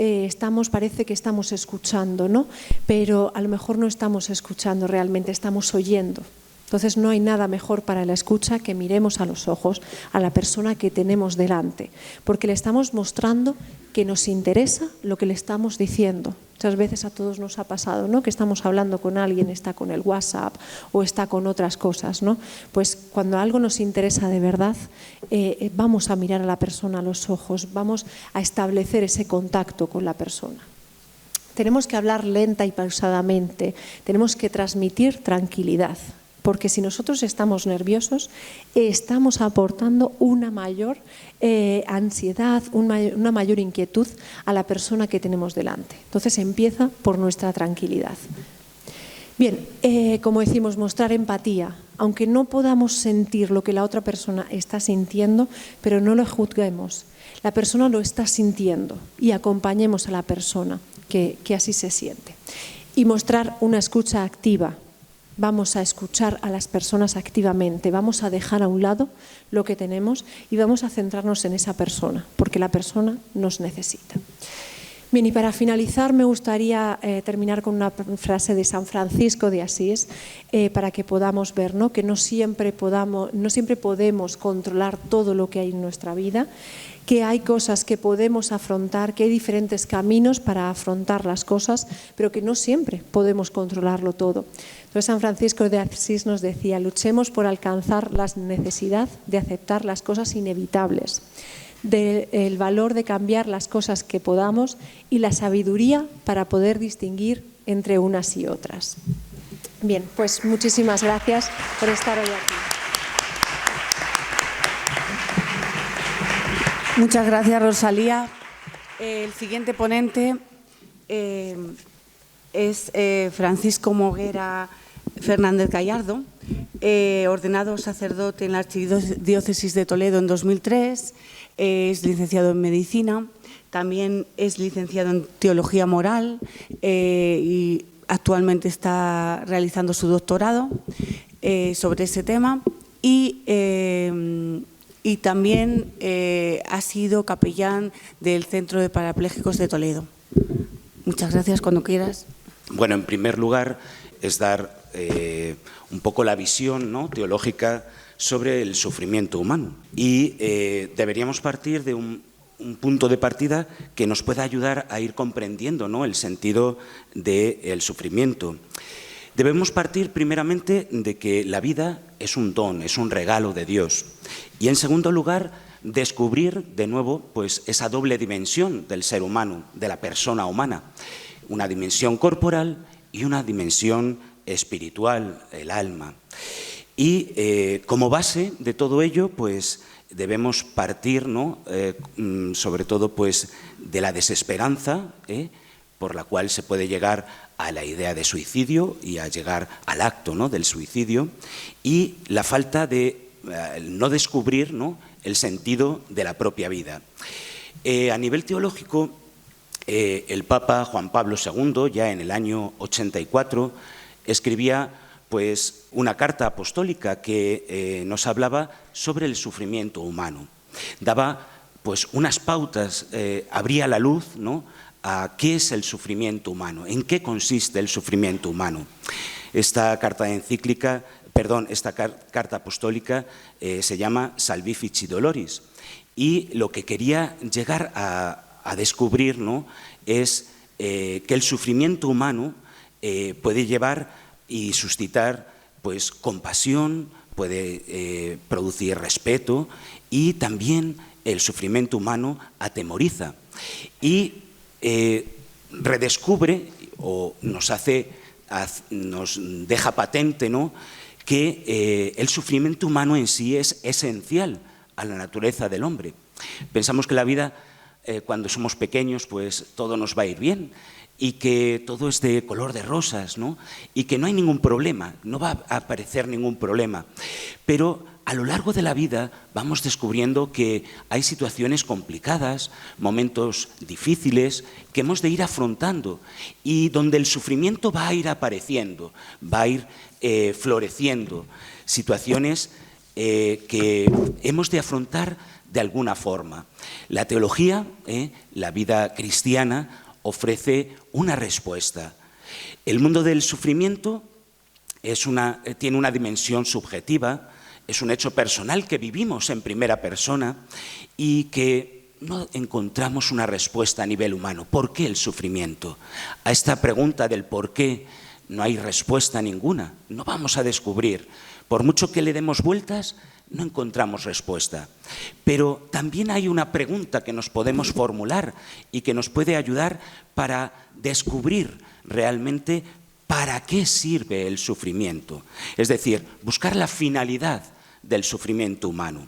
parece que estamos escuchando, ¿no? Pero a lo mejor no estamos escuchando realmente, estamos oyendo. Entonces no hay nada mejor para la escucha que miremos a los ojos a la persona que tenemos delante, porque le estamos mostrando que nos interesa lo que le estamos diciendo. Muchas veces a todos nos ha pasado, ¿no? Que estamos hablando con alguien, está con el WhatsApp o está con otras cosas, ¿no? Pues cuando algo nos interesa de verdad, vamos a mirar a la persona a los ojos, vamos a establecer ese contacto con la persona. Tenemos que hablar lenta y pausadamente, tenemos que transmitir tranquilidad. Porque si nosotros estamos nerviosos, estamos aportando una mayor ansiedad, una mayor inquietud a la persona que tenemos delante. Entonces empieza por nuestra tranquilidad. Bien, como decimos, mostrar empatía. Aunque no podamos sentir lo que la otra persona está sintiendo, pero no lo juzguemos. La persona lo está sintiendo y acompañemos a la persona que así se siente. Y mostrar una escucha activa. Vamos a escuchar a las personas activamente, vamos a dejar a un lado lo que tenemos y vamos a centrarnos en esa persona, porque la persona nos necesita. Bien, y para finalizar me gustaría terminar con una frase de San Francisco de Asís para que podamos ver, ¿no? Que no siempre podemos controlar todo lo que hay en nuestra vida, que hay cosas que podemos afrontar, que hay diferentes caminos para afrontar las cosas, pero que no siempre podemos controlarlo todo. Entonces San Francisco de Asís nos decía, luchemos por alcanzar la necesidad de aceptar las cosas inevitables, el valor de cambiar las cosas que podamos y la sabiduría para poder distinguir entre unas y otras. Bien, pues muchísimas gracias por estar hoy aquí. Muchas gracias, Rosalía. El siguiente ponente es Francisco Moguera Fernández Gallardo, ordenado sacerdote en la Archidiócesis de Toledo en 2003, es licenciado en Medicina, también es licenciado en Teología Moral y actualmente está realizando su doctorado sobre ese tema y y también ha sido capellán del Centro de Parapléjicos de Toledo. Muchas gracias, cuando quieras. Bueno, en primer lugar es dar un poco la visión, ¿no?, teológica sobre el sufrimiento humano, y deberíamos partir de un punto de partida que nos pueda ayudar a ir comprendiendo, ¿no?, el sentido del sufrimiento. Debemos partir primeramente de que la vida es un don, es un regalo de Dios, y en segundo lugar descubrir de nuevo pues esa doble dimensión del ser humano, de la persona humana, una dimensión corporal y una dimensión espiritual, el alma. Y como base de todo ello, pues debemos partir, ¿no?, sobre todo pues de la desesperanza, por la cual se puede llegar a la idea de suicidio y a llegar al acto, ¿no?, del suicidio, y la falta de no descubrir, ¿no?, el sentido de la propia vida. A nivel teológico, el Papa Juan Pablo II, ya en el año 84, escribía pues una carta apostólica que nos hablaba sobre el sufrimiento humano. Daba pues unas pautas, abría la luz, ¿no?, a qué es el sufrimiento humano, en qué consiste el sufrimiento humano. Esta carta apostólica se llama Salvifici Doloris, y lo que quería llegar a descubrir, ¿no?, es que el sufrimiento humano puede llevar y suscitar pues compasión, puede producir respeto, y también el sufrimiento humano atemoriza y redescubre o nos deja patente, ¿no?, que el sufrimiento humano en sí es esencial a la naturaleza del hombre. Pensamos que la vida, cuando somos pequeños, pues todo nos va a ir bien y que todo es de color de rosas, ¿no?, y que no hay ningún problema, no va a aparecer ningún problema. Pero a lo largo de la vida vamos descubriendo que hay situaciones complicadas, momentos difíciles que hemos de ir afrontando, y donde el sufrimiento va a ir apareciendo, va a ir floreciendo, situaciones que hemos de afrontar de alguna forma. La teología, la vida cristiana, ofrece una respuesta. El mundo del sufrimiento tiene una dimensión subjetiva, es un hecho personal que vivimos en primera persona y que no encontramos una respuesta a nivel humano. ¿Por qué el sufrimiento? A esta pregunta del por qué no hay respuesta ninguna, no vamos a descubrir. Por mucho que le demos vueltas, no encontramos respuesta. Pero también hay una pregunta que nos podemos formular y que nos puede ayudar para descubrir realmente para qué sirve el sufrimiento. Es decir, buscar la finalidad del sufrimiento humano.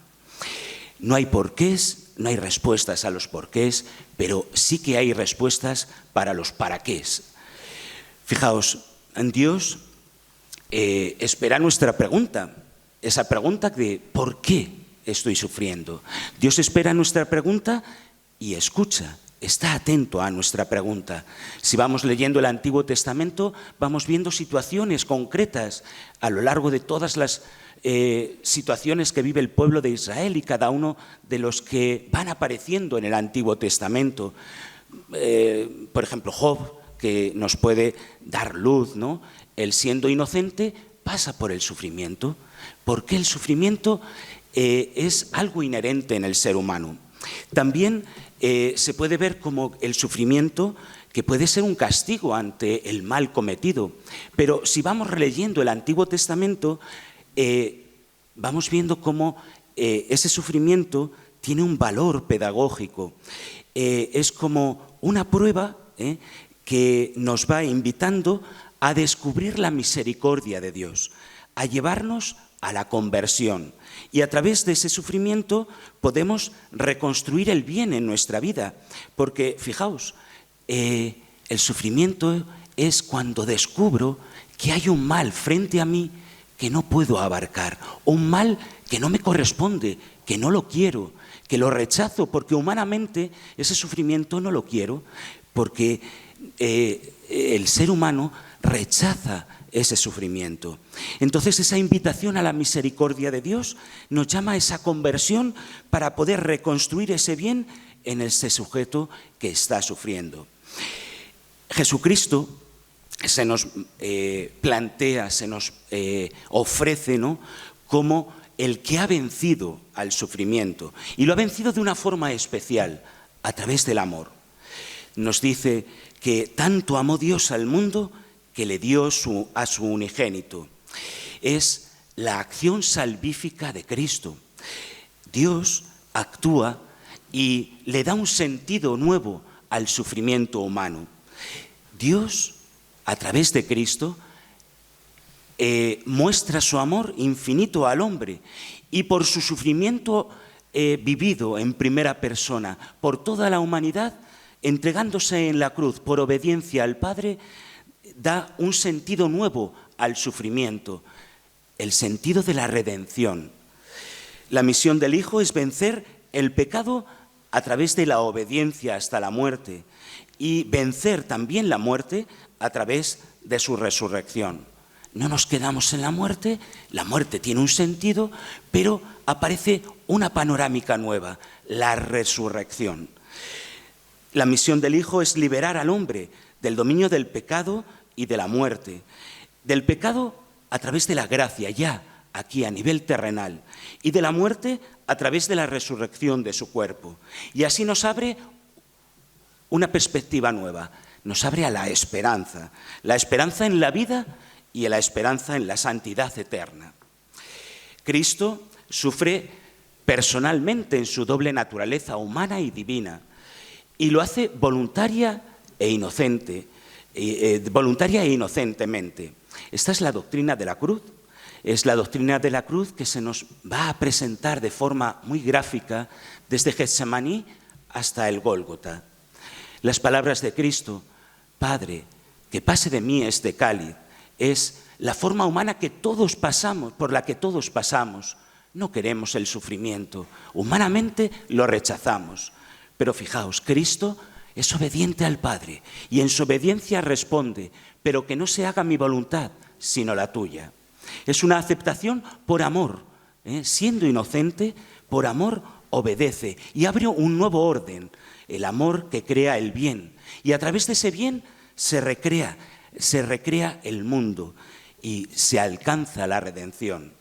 No hay porqués, no hay respuestas a los porqués, pero sí que hay respuestas para los para qués. Fijaos, en Dios espera nuestra pregunta, esa pregunta de ¿por qué estoy sufriendo? Dios espera nuestra pregunta y escucha, está atento a nuestra pregunta. Si vamos leyendo el Antiguo Testamento, vamos viendo situaciones concretas a lo largo de todas las situaciones que vive el pueblo de Israel y cada uno de los que van apareciendo en el Antiguo Testamento. Por ejemplo, Job, que nos puede dar luz, ¿no? Él, siendo inocente, pasa por el sufrimiento, porque el sufrimiento es algo inherente en el ser humano. También se puede ver como el sufrimiento que puede ser un castigo ante el mal cometido, pero si vamos releyendo el Antiguo Testamento, vamos viendo cómo ese sufrimiento tiene un valor pedagógico. Es como una prueba que nos va invitando a descubrir la misericordia de Dios, a llevarnos a la conversión. Y a través de ese sufrimiento podemos reconstruir el bien en nuestra vida. Porque, fijaos, el sufrimiento es cuando descubro que hay un mal frente a mí que no puedo abarcar, un mal que no me corresponde, que no lo quiero, que lo rechazo, porque humanamente ese sufrimiento no lo quiero, porque el ser humano rechaza ese sufrimiento. Entonces esa invitación a la misericordia de Dios nos llama a esa conversión para poder reconstruir ese bien en ese sujeto que está sufriendo. Jesucristo se nos plantea, se nos ofrece, ¿no?, como el que ha vencido al sufrimiento, y lo ha vencido de una forma especial, a través del amor. Nos dice que tanto amó Dios al mundo que le dio a su unigénito. Es la acción salvífica de Cristo. Dios actúa y le da un sentido nuevo al sufrimiento humano. Dios, a través de Cristo, muestra su amor infinito al hombre, y por su sufrimiento vivido en primera persona por toda la humanidad, entregándose en la cruz por obediencia al Padre, da un sentido nuevo al sufrimiento, el sentido de la redención. La misión del Hijo es vencer el pecado a través de la obediencia hasta la muerte, y vencer también la muerte a través de su resurrección. No nos quedamos en la muerte tiene un sentido, pero aparece una panorámica nueva, la resurrección. La misión del Hijo es liberar al hombre del dominio del pecado y de la muerte. Del pecado a través de la gracia, ya aquí a nivel terrenal, y de la muerte a través de la resurrección de su cuerpo. Y así nos abre una perspectiva nueva, nos abre a la esperanza en la vida y a la esperanza en la santidad eterna. Cristo sufre personalmente en su doble naturaleza humana y divina, y lo hace voluntaria e inocentemente. Esta es la doctrina de la cruz. Es la doctrina de la cruz que se nos va a presentar de forma muy gráfica desde Getsemaní hasta el Gólgota. Las palabras de Cristo: Padre, que pase de mí este cáliz, es la forma humana que todos pasamos, por la que todos pasamos. No queremos el sufrimiento, humanamente lo rechazamos. Pero fijaos, Cristo es obediente al Padre y en su obediencia responde: pero que no se haga mi voluntad, sino la tuya. Es una aceptación por amor, siendo inocente, por amor obedece y abre un nuevo orden, el amor que crea el bien. Y a través de ese bien se recrea el mundo y se alcanza la redención.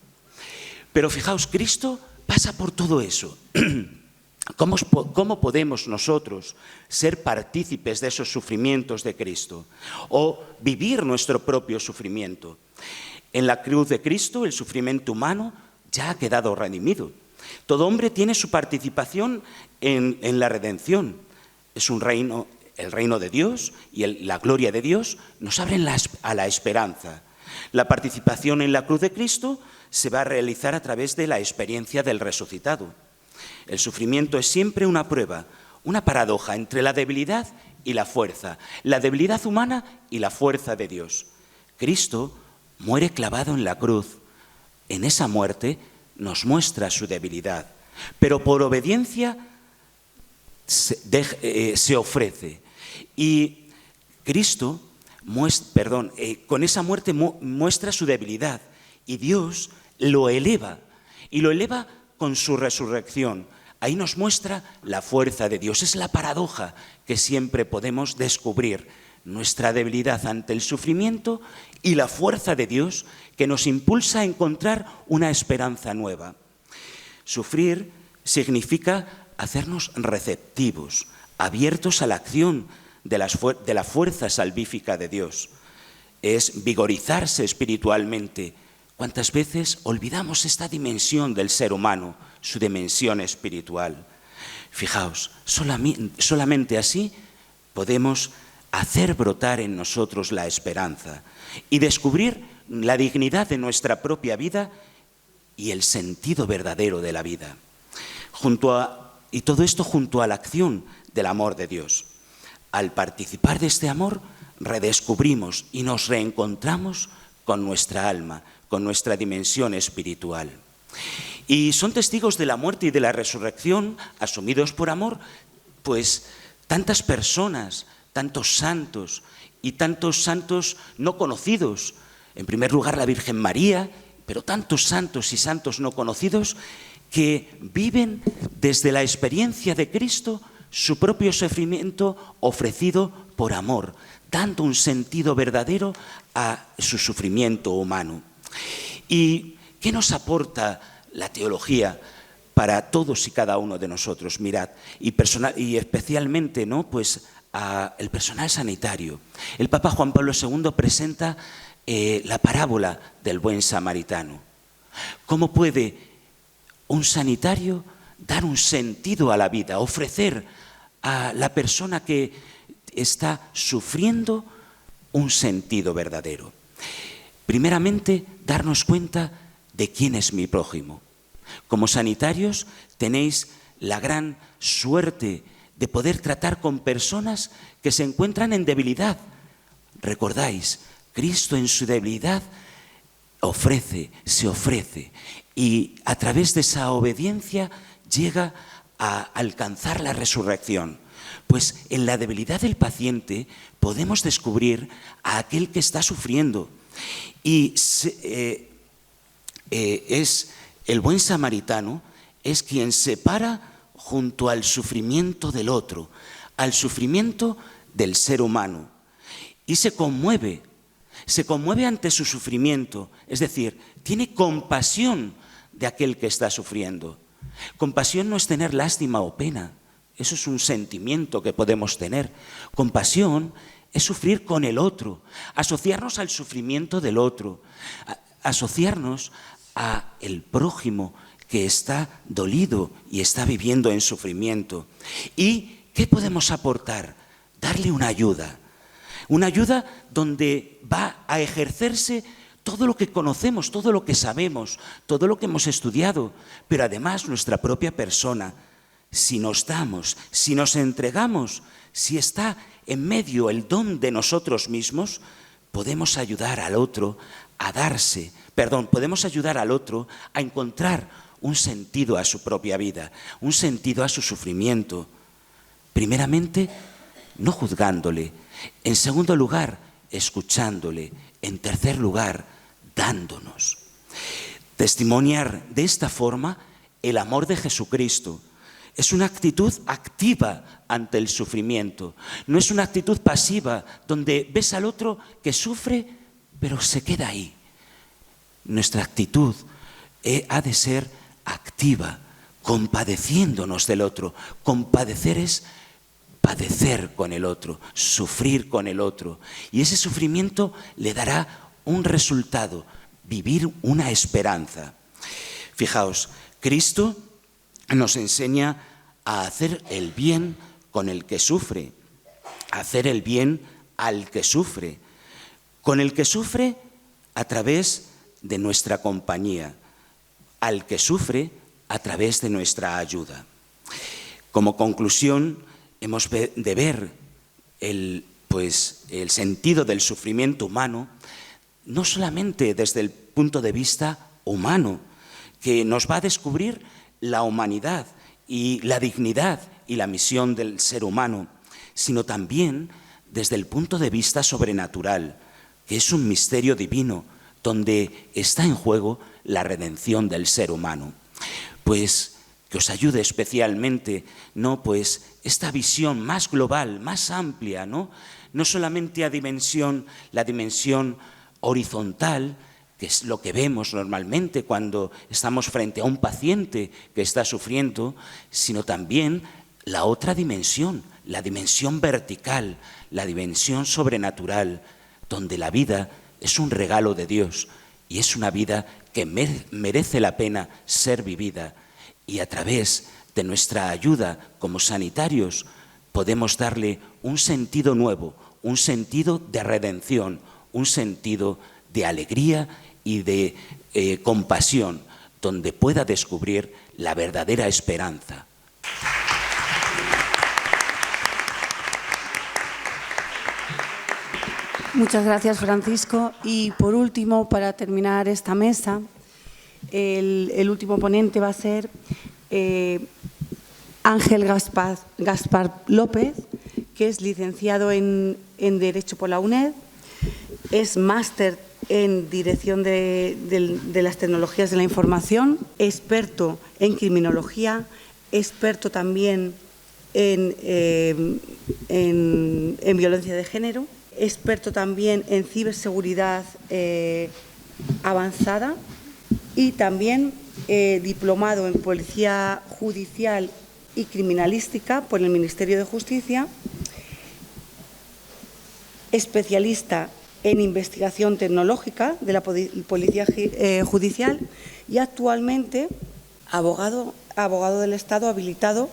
Pero fijaos, Cristo pasa por todo eso. ¿Cómo podemos nosotros ser partícipes de esos sufrimientos de Cristo o vivir nuestro propio sufrimiento? En la cruz de Cristo el sufrimiento humano ya ha quedado redimido. Todo hombre tiene su participación en la redención. Es un reino, el reino de Dios y la gloria de Dios nos abren a la esperanza. La participación en la cruz de Cristo se va a realizar a través de la experiencia del resucitado. El sufrimiento es siempre una prueba, una paradoja entre la debilidad y la fuerza, la debilidad humana y la fuerza de Dios. Cristo muere clavado en la cruz. En esa muerte nos muestra su debilidad, pero por obediencia se ofrece. Y Cristo con esa muerte muestra su debilidad, y Dios lo eleva, y lo eleva con su resurrección. Ahí nos muestra la fuerza de Dios. Es la paradoja que siempre podemos descubrir: nuestra debilidad ante el sufrimiento y la fuerza de Dios que nos impulsa a encontrar una esperanza nueva. Sufrir significa hacernos receptivos, abiertos a la acción de la fuerza salvífica de Dios. Es vigorizarse espiritualmente. ¿Cuántas veces olvidamos esta dimensión del ser humano, su dimensión espiritual? Fijaos, solamente así podemos hacer brotar en nosotros la esperanza y descubrir la dignidad de nuestra propia vida y el sentido verdadero de la vida. Y todo esto junto a la acción del amor de Dios. Al participar de este amor, redescubrimos y nos reencontramos con nuestra alma, con nuestra dimensión espiritual. Y son testigos de la muerte y de la resurrección, asumidos por amor, pues tantas personas, tantos santos y tantos santos no conocidos, En primer lugar, la Virgen María, pero tantos santos y santos no conocidos que viven desde la experiencia de Cristo su propio sufrimiento ofrecido por amor, dando un sentido verdadero a su sufrimiento humano. ¿Y qué nos aporta la teología para todos y cada uno de nosotros? Mirad, y especialmente, ¿no?, pues el personal sanitario. El Papa Juan Pablo II presenta la parábola del buen samaritano. ¿Cómo puede un sanitario dar un sentido a la vida, ofrecer a la persona que está sufriendo un sentido verdadero? Primeramente, darnos cuenta de quién es mi prójimo. Como sanitarios tenéis la gran suerte de poder tratar con personas que se encuentran en debilidad. Recordáis, Cristo en su debilidad se ofrece y a través de esa obediencia llega a alcanzar la resurrección. Pues en la debilidad del paciente podemos descubrir a aquel que está sufriendo y es el buen samaritano, es quien se para junto al sufrimiento del otro, al sufrimiento del ser humano, y se conmueve ante su sufrimiento, es decir, tiene compasión de aquel que está sufriendo. Compasión no es tener lástima o pena, eso es un sentimiento que podemos tener. Compasión es sufrir con el otro, asociarnos al sufrimiento del otro, asociarnos a el prójimo que está dolido y está viviendo en sufrimiento. ¿Y qué podemos aportar? Darle una ayuda donde va a ejercerse todo lo que conocemos, todo lo que sabemos, todo lo que hemos estudiado, pero además nuestra propia persona. Si nos damos, si nos entregamos, si está en medio el don de nosotros mismos, podemos ayudar al otro podemos ayudar al otro a encontrar un sentido a su propia vida, un sentido a su sufrimiento. Primeramente, no juzgándole. En segundo lugar, escuchándole. En tercer lugar, dándonos. Testimoniar de esta forma el amor de Jesucristo. Es una actitud activa ante el sufrimiento. No es una actitud pasiva donde ves al otro que sufre, pero se queda ahí. Nuestra actitud ha de ser activa, compadeciéndonos del otro. Compadecer es padecer con el otro, sufrir con el otro. Y ese sufrimiento le dará un resultado, vivir una esperanza. Fijaos, Cristo nos enseña a hacer el bien con el que sufre, a hacer el bien al que sufre, con el que sufre a través de nuestra compañía, al que sufre a través de nuestra ayuda. Como conclusión, hemos de ver el sentido del sufrimiento humano, no solamente desde el punto de vista humano, que nos va a descubrir la humanidad y la dignidad y la misión del ser humano, sino también desde el punto de vista sobrenatural, que es un misterio divino, donde está en juego la redención del ser humano. Pues que os ayude especialmente, ¿no?, pues esta visión más global, más amplia, ¿no? No solamente la dimensión horizontal, que es lo que vemos normalmente cuando estamos frente a un paciente que está sufriendo, sino también la otra dimensión, la dimensión vertical, la dimensión sobrenatural, donde la vida es un regalo de Dios y es una vida que merece la pena ser vivida, y a través de nuestra ayuda como sanitarios podemos darle un sentido nuevo, un sentido de redención, un sentido de alegría y de compasión, donde pueda descubrir la verdadera esperanza. Muchas gracias, Francisco. Y por último, para terminar esta mesa, el último ponente va a ser Ángel Gaspar López, que es licenciado en Derecho por la UNED, es máster en dirección de las tecnologías de la información, experto en criminología, experto también en violencia de género, experto también en ciberseguridad avanzada y también diplomado en Policía Judicial y Criminalística por el Ministerio de Justicia, especialista en investigación tecnológica de la Policía Judicial y actualmente abogado del Estado habilitado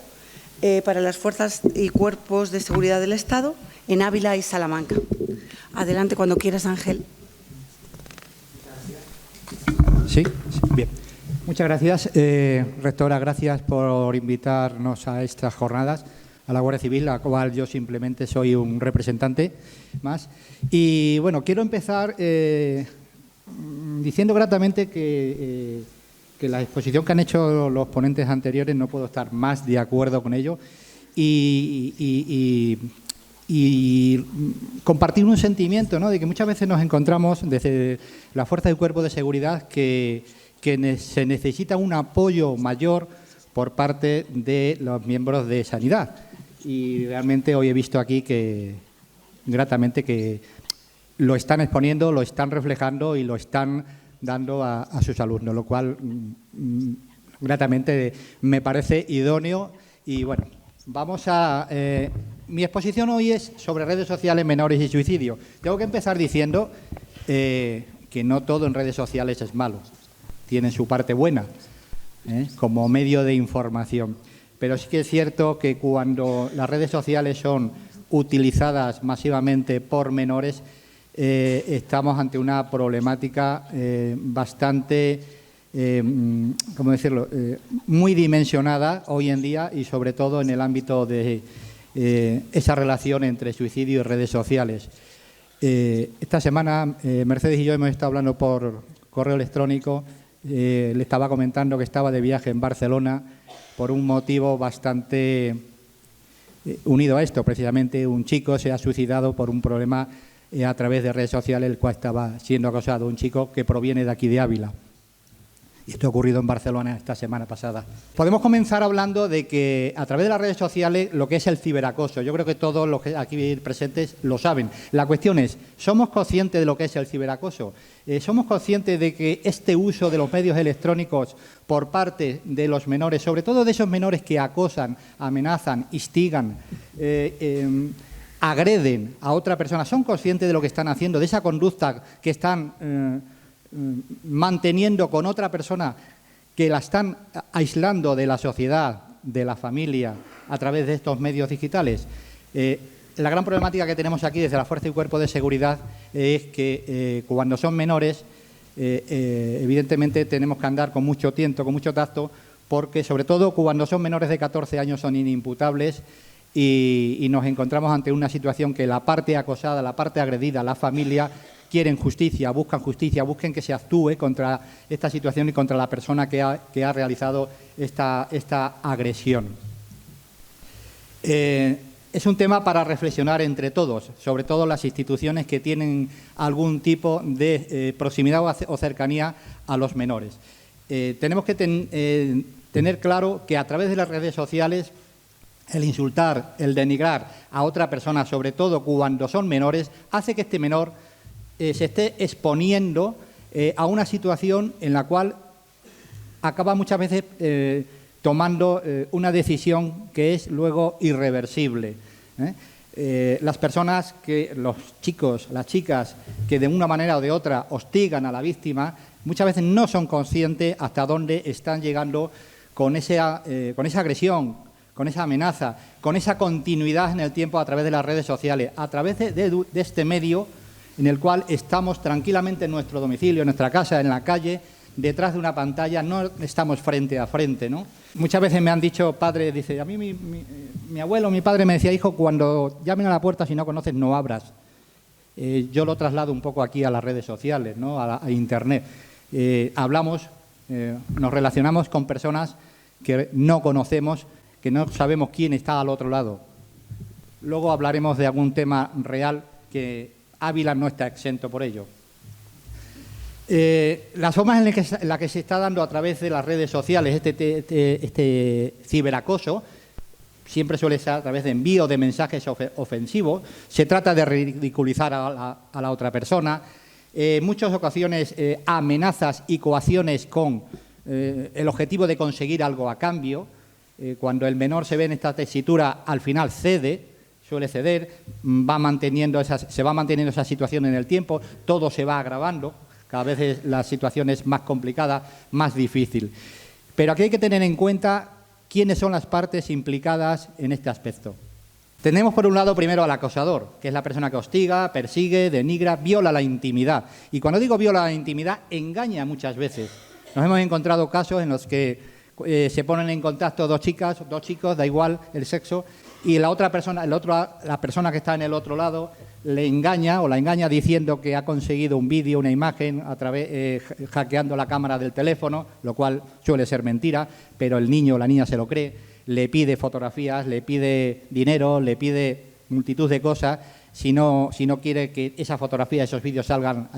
para las fuerzas y cuerpos de seguridad del Estado en Ávila y Salamanca. Adelante cuando quieras, Ángel. Sí, bien. Muchas gracias, rectora, gracias por invitarnos a estas jornadas, a la Guardia Civil, a la cual yo simplemente soy un representante más. Y bueno, quiero empezar diciendo gratamente que la exposición que han hecho los ponentes anteriores no puedo estar más de acuerdo con ello y compartir un sentimiento, ¿no?, de que muchas veces nos encontramos desde la Fuerza y Cuerpo de Seguridad que se necesita un apoyo mayor por parte de los miembros de Sanidad. Y realmente hoy he visto aquí que, gratamente, que lo están exponiendo, lo están reflejando y lo están dando a sus alumnos, lo cual gratamente me parece idóneo. Y bueno, vamos a... mi exposición hoy es sobre redes sociales, menores y suicidio. Tengo que empezar diciendo que no todo en redes sociales es malo. Tiene su parte buena, como medio de información. Pero sí que es cierto que cuando las redes sociales son utilizadas masivamente por menores, estamos ante una problemática bastante, ¿cómo decirlo?, muy dimensionada hoy en día y sobre todo en el ámbito de esa relación entre suicidio y redes sociales. Esta semana Mercedes y yo hemos estado hablando por correo electrónico. Le estaba comentando que estaba de viaje en Barcelona por un motivo bastante unido a esto. Precisamente un chico se ha suicidado por un problema a través de redes sociales, el cual estaba siendo acosado, un chico que proviene de aquí de Ávila. Y esto ha ocurrido en Barcelona esta semana pasada. Podemos comenzar hablando de que a través de las redes sociales lo que es el ciberacoso. Yo creo que todos los que aquí presentes lo saben. La cuestión es, ¿somos conscientes de lo que es el ciberacoso? ¿Somos conscientes de que este uso de los medios electrónicos por parte de los menores, sobre todo de esos menores que acosan, amenazan, instigan, agreden a otra persona, son conscientes de lo que están haciendo, de esa conducta que están manteniendo con otra persona, que la están aislando de la sociedad, de la familia, a través de estos medios digitales? La gran problemática que tenemos aquí desde la Fuerza y Cuerpo de Seguridad es que cuando son menores, evidentemente tenemos que andar con mucho tiento, con mucho tacto, porque sobre todo cuando son menores de 14 años son inimputables y nos encontramos ante una situación que la parte acosada, la parte agredida, la familia, quieren justicia, busquen que se actúe contra esta situación y contra la persona que ha realizado esta agresión. Es un tema para reflexionar entre todos, sobre todo las instituciones que tienen algún tipo de proximidad o cercanía a los menores. Tenemos que tener claro que a través de las redes sociales el insultar, el denigrar a otra persona, sobre todo cuando son menores, hace que este menor se esté exponiendo a una situación en la cual acaba muchas veces tomando una decisión que es luego irreversible. Las personas, los chicos, las chicas que de una manera o de otra hostigan a la víctima, muchas veces no son conscientes hasta dónde están llegando con esa agresión, con esa amenaza, con esa continuidad en el tiempo a través de las redes sociales, a través de este medio en el cual estamos tranquilamente en nuestro domicilio, en nuestra casa, en la calle, detrás de una pantalla, no estamos frente a frente, ¿no? Muchas veces me han dicho padres, dice, a mí mi abuelo, mi padre me decía, hijo, cuando llamen a la puerta, si no conoces, no abras. Yo lo traslado un poco aquí a las redes sociales, ¿no?, a Internet. Hablamos, nos relacionamos con personas que no conocemos, que no sabemos quién está al otro lado. Luego hablaremos de algún tema real que Ávila no está exento por ello. Las formas en las que se está dando a través de las redes sociales este ciberacoso siempre suele ser a través de envío de mensajes ofensivos. Se trata de ridiculizar a la otra persona. En muchas ocasiones amenazas y coacciones con el objetivo de conseguir algo a cambio. Cuando el menor se ve en esta tesitura, al final suele ceder, se va manteniendo esa situación en el tiempo, todo se va agravando, cada vez la situación es más complicada, más difícil. Pero aquí hay que tener en cuenta quiénes son las partes implicadas en este aspecto. Tenemos por un lado primero al acosador, que es la persona que hostiga, persigue, denigra, viola la intimidad. Y cuando digo viola la intimidad, engaña muchas veces. Nos hemos encontrado casos en los que se ponen en contacto dos chicos, da igual el sexo, y la persona que está en el otro lado le engaña o la engaña diciendo que ha conseguido un vídeo, una imagen, hackeando la cámara del teléfono, lo cual suele ser mentira, pero el niño o la niña se lo cree, le pide fotografías, le pide dinero, le pide multitud de cosas, si no quiere que esa fotografía, esos vídeos salgan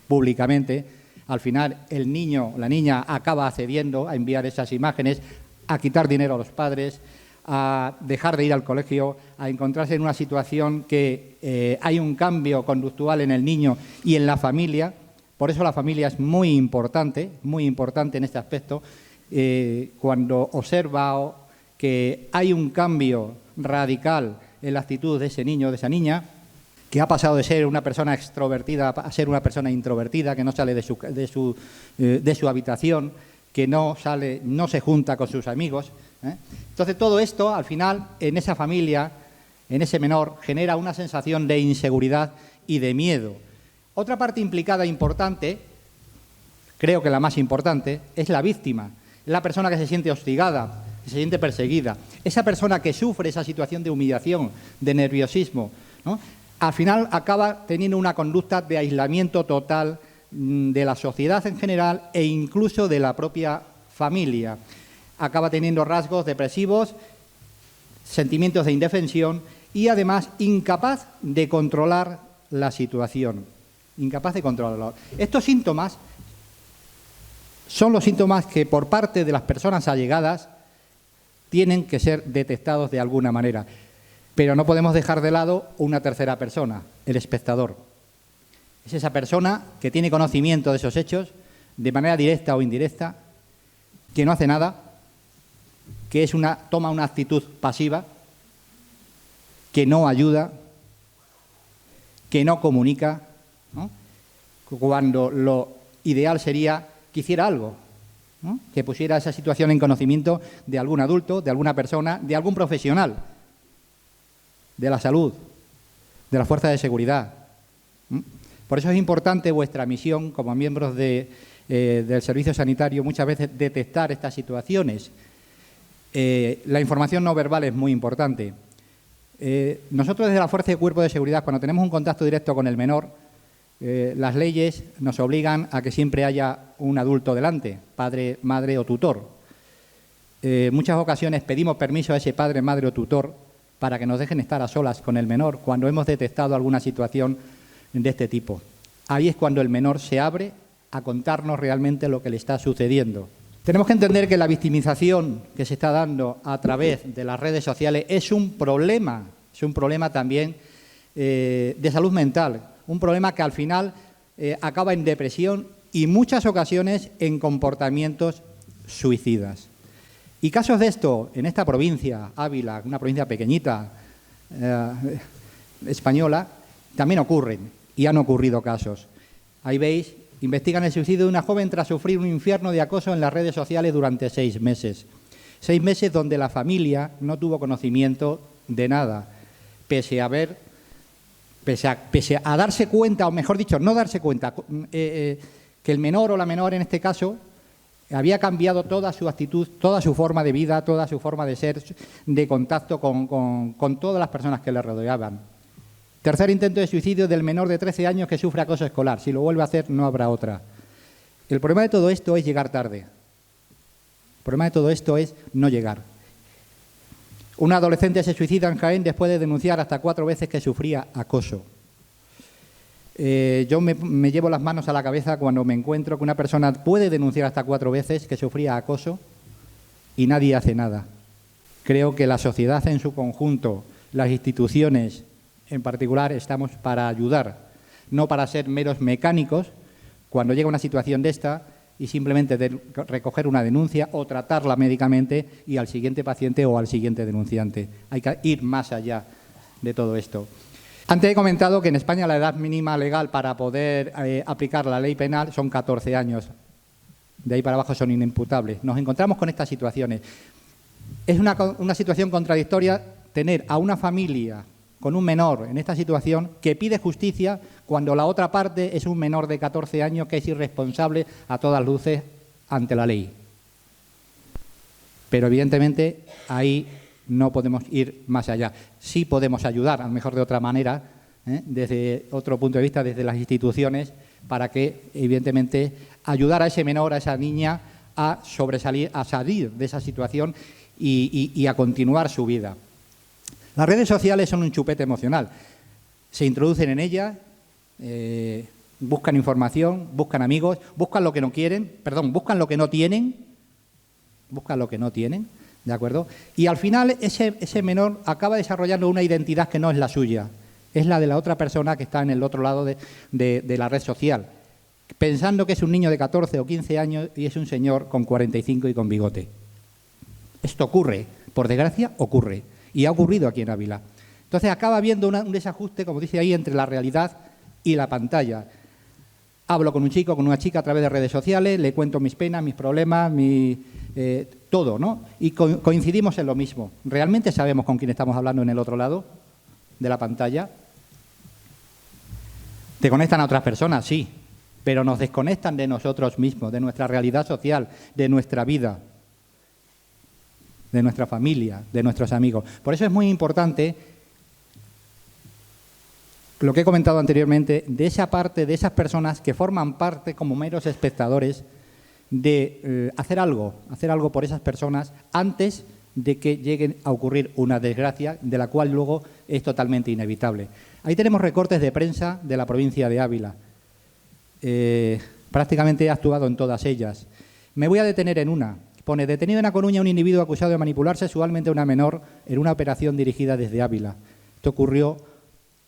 públicamente. Al final el niño o la niña acaba accediendo a enviar esas imágenes, a quitar dinero a los padres, a dejar de ir al colegio, a encontrarse en una situación que hay un cambio conductual en el niño y en la familia. Por eso la familia es muy importante en este aspecto. Cuando observa que hay un cambio radical en la actitud de ese niño o de esa niña, que ha pasado de ser una persona extrovertida a ser una persona introvertida, que no sale de su habitación, que no se junta con sus amigos. Entonces, todo esto, al final, en esa familia, en ese menor, genera una sensación de inseguridad y de miedo. Otra parte implicada importante, creo que la más importante, es la víctima. Es la persona que se siente hostigada, que se siente perseguida. Esa persona que sufre esa situación de humillación, de nerviosismo, ¿no? Al final acaba teniendo una conducta de aislamiento total de la sociedad en general e incluso de la propia familia. Acaba teniendo rasgos depresivos, sentimientos de indefensión y además incapaz de controlar la situación. Incapaz de controlarlo. Estos síntomas son los síntomas que por parte de las personas allegadas tienen que ser detectados de alguna manera. Pero no podemos dejar de lado una tercera persona, el espectador. Es esa persona que tiene conocimiento de esos hechos, de manera directa o indirecta, que no hace nada, que toma una actitud pasiva, que no ayuda, que no comunica, ¿no? Cuando lo ideal sería que hiciera algo, ¿no? Que pusiera esa situación en conocimiento de algún adulto, de alguna persona, de algún profesional, de la salud, de la fuerza de seguridad. Por eso es importante vuestra misión como miembros del servicio sanitario, muchas veces detectar estas situaciones. La información no verbal es muy importante. Nosotros desde la Fuerza de Cuerpo de Seguridad, cuando tenemos un contacto directo con el menor, las leyes nos obligan a que siempre haya un adulto delante, padre, madre o tutor. En muchas ocasiones pedimos permiso a ese padre, madre o tutor para que nos dejen estar a solas con el menor cuando hemos detectado alguna situación de este tipo. Ahí es cuando el menor se abre a contarnos realmente lo que le está sucediendo. Tenemos que entender que la victimización que se está dando a través de las redes sociales es un problema también de salud mental, un problema que al final acaba en depresión y muchas ocasiones en comportamientos suicidas. Y casos de esto en esta provincia, Ávila, una provincia pequeñita, española, también ocurren y han ocurrido casos. Ahí veis, investigan el suicidio de una joven tras sufrir un infierno de acoso en las redes sociales durante 6 meses. 6 meses donde la familia no tuvo conocimiento de nada, pese a darse cuenta, o mejor dicho, no darse cuenta, que el menor o la menor en este caso había cambiado toda su actitud, toda su forma de vida, toda su forma de ser, de contacto con todas las personas que le rodeaban. Tercer intento de suicidio del menor de 13 años que sufre acoso escolar. Si lo vuelve a hacer, no habrá otra. El problema de todo esto es llegar tarde. El problema de todo esto es no llegar. Una adolescente se suicida en Jaén después de denunciar hasta 4 veces que sufría acoso. Yo me llevo las manos a la cabeza cuando me encuentro que una persona puede denunciar hasta 4 veces que sufría acoso y nadie hace nada. Creo que la sociedad en su conjunto, las instituciones en particular, estamos para ayudar, no para ser meros mecánicos cuando llega una situación de esta y simplemente recoger una denuncia o tratarla médicamente y al siguiente paciente o al siguiente denunciante. Hay que ir más allá de todo esto. Antes he comentado que en España la edad mínima legal para poder aplicar la ley penal son 14 años. De ahí para abajo son inimputables. Nos encontramos con estas situaciones. Es una situación contradictoria tener a una familia con un menor en esta situación que pide justicia cuando la otra parte es un menor de 14 años que es irresponsable a todas luces ante la ley. Pero evidentemente ahí no podemos ir más allá. Sí podemos ayudar, a lo mejor de otra manera, desde otro punto de vista, desde las instituciones, para que evidentemente ayudar a ese menor, a esa niña, a sobresalir, a salir de esa situación y a continuar su vida. Las redes sociales son un chupete emocional. Se introducen en ellas, buscan información, buscan amigos, buscan lo que no quieren, perdón, buscan lo que no tienen, ¿de acuerdo? Y al final ese menor acaba desarrollando una identidad que no es la suya, es la de la otra persona que está en el otro lado de la red social, pensando que es un niño de 14 o 15 años y es un señor con 45 y con bigote. Esto ocurre, por desgracia ocurre. Y ha ocurrido aquí en Ávila. Entonces acaba habiendo un desajuste, como dice ahí, entre la realidad y la pantalla. Hablo con un chico, con una chica a través de redes sociales, le cuento mis penas, mis problemas, todo, ¿no? Y coincidimos en lo mismo. ¿Realmente sabemos con quién estamos hablando en el otro lado de la pantalla? ¿Te conectan a otras personas? Sí, pero nos desconectan de nosotros mismos, de nuestra realidad social, de nuestra vida, de nuestra familia, de nuestros amigos. Por eso es muy importante lo que he comentado anteriormente, de esa parte, de esas personas que forman parte como meros espectadores, de hacer algo por esas personas antes de que lleguen a ocurrir una desgracia, de la cual luego es totalmente inevitable. Ahí tenemos recortes de prensa de la provincia de Ávila. Prácticamente he actuado en todas ellas. Me voy a detener en una. Pone, detenido en A Coruña un individuo acusado de manipular sexualmente a una menor en una operación dirigida desde Ávila. Esto ocurrió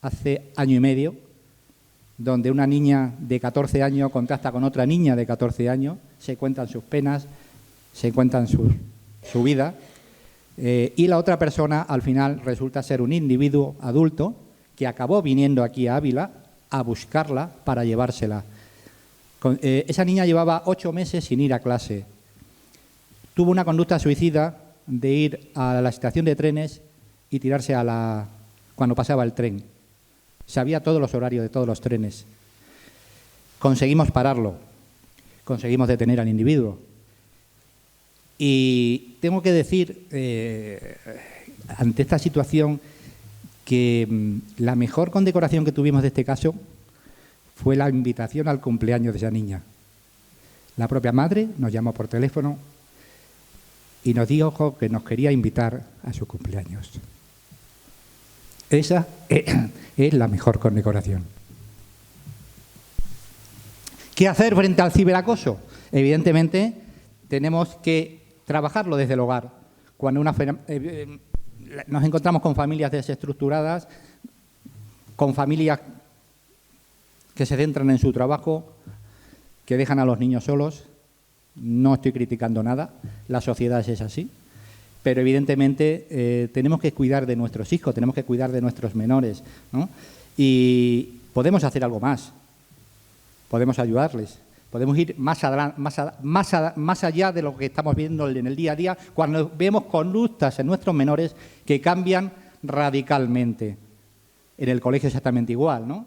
hace año y medio, donde una niña de 14 años contacta con otra niña de 14 años, se cuentan sus penas, se cuentan su vida, y la otra persona al final resulta ser un individuo adulto que acabó viniendo aquí a Ávila a buscarla para llevársela. Esa niña llevaba 8 meses sin ir a clase. Tuvo una conducta suicida de ir a la estación de trenes y tirarse cuando pasaba el tren. Sabía todos los horarios de todos los trenes. Conseguimos pararlo, conseguimos detener al individuo. Y tengo que decir, ante esta situación, que la mejor condecoración que tuvimos de este caso fue la invitación al cumpleaños de esa niña. La propia madre nos llamó por teléfono y nos dijo que nos quería invitar a su cumpleaños. Esa es la mejor condecoración. ¿Qué hacer frente al ciberacoso? Evidentemente, tenemos que trabajarlo desde el hogar. Cuando nos encontramos con familias desestructuradas, con familias que se centran en su trabajo, que dejan a los niños solos. No estoy criticando nada, la sociedad es así, pero evidentemente tenemos que cuidar de nuestros hijos, tenemos que cuidar de nuestros menores, ¿no? Y podemos hacer algo más, podemos ayudarles, podemos ir más allá de lo que estamos viendo en el día a día, cuando vemos conductas en nuestros menores que cambian radicalmente. En el colegio exactamente igual, ¿no?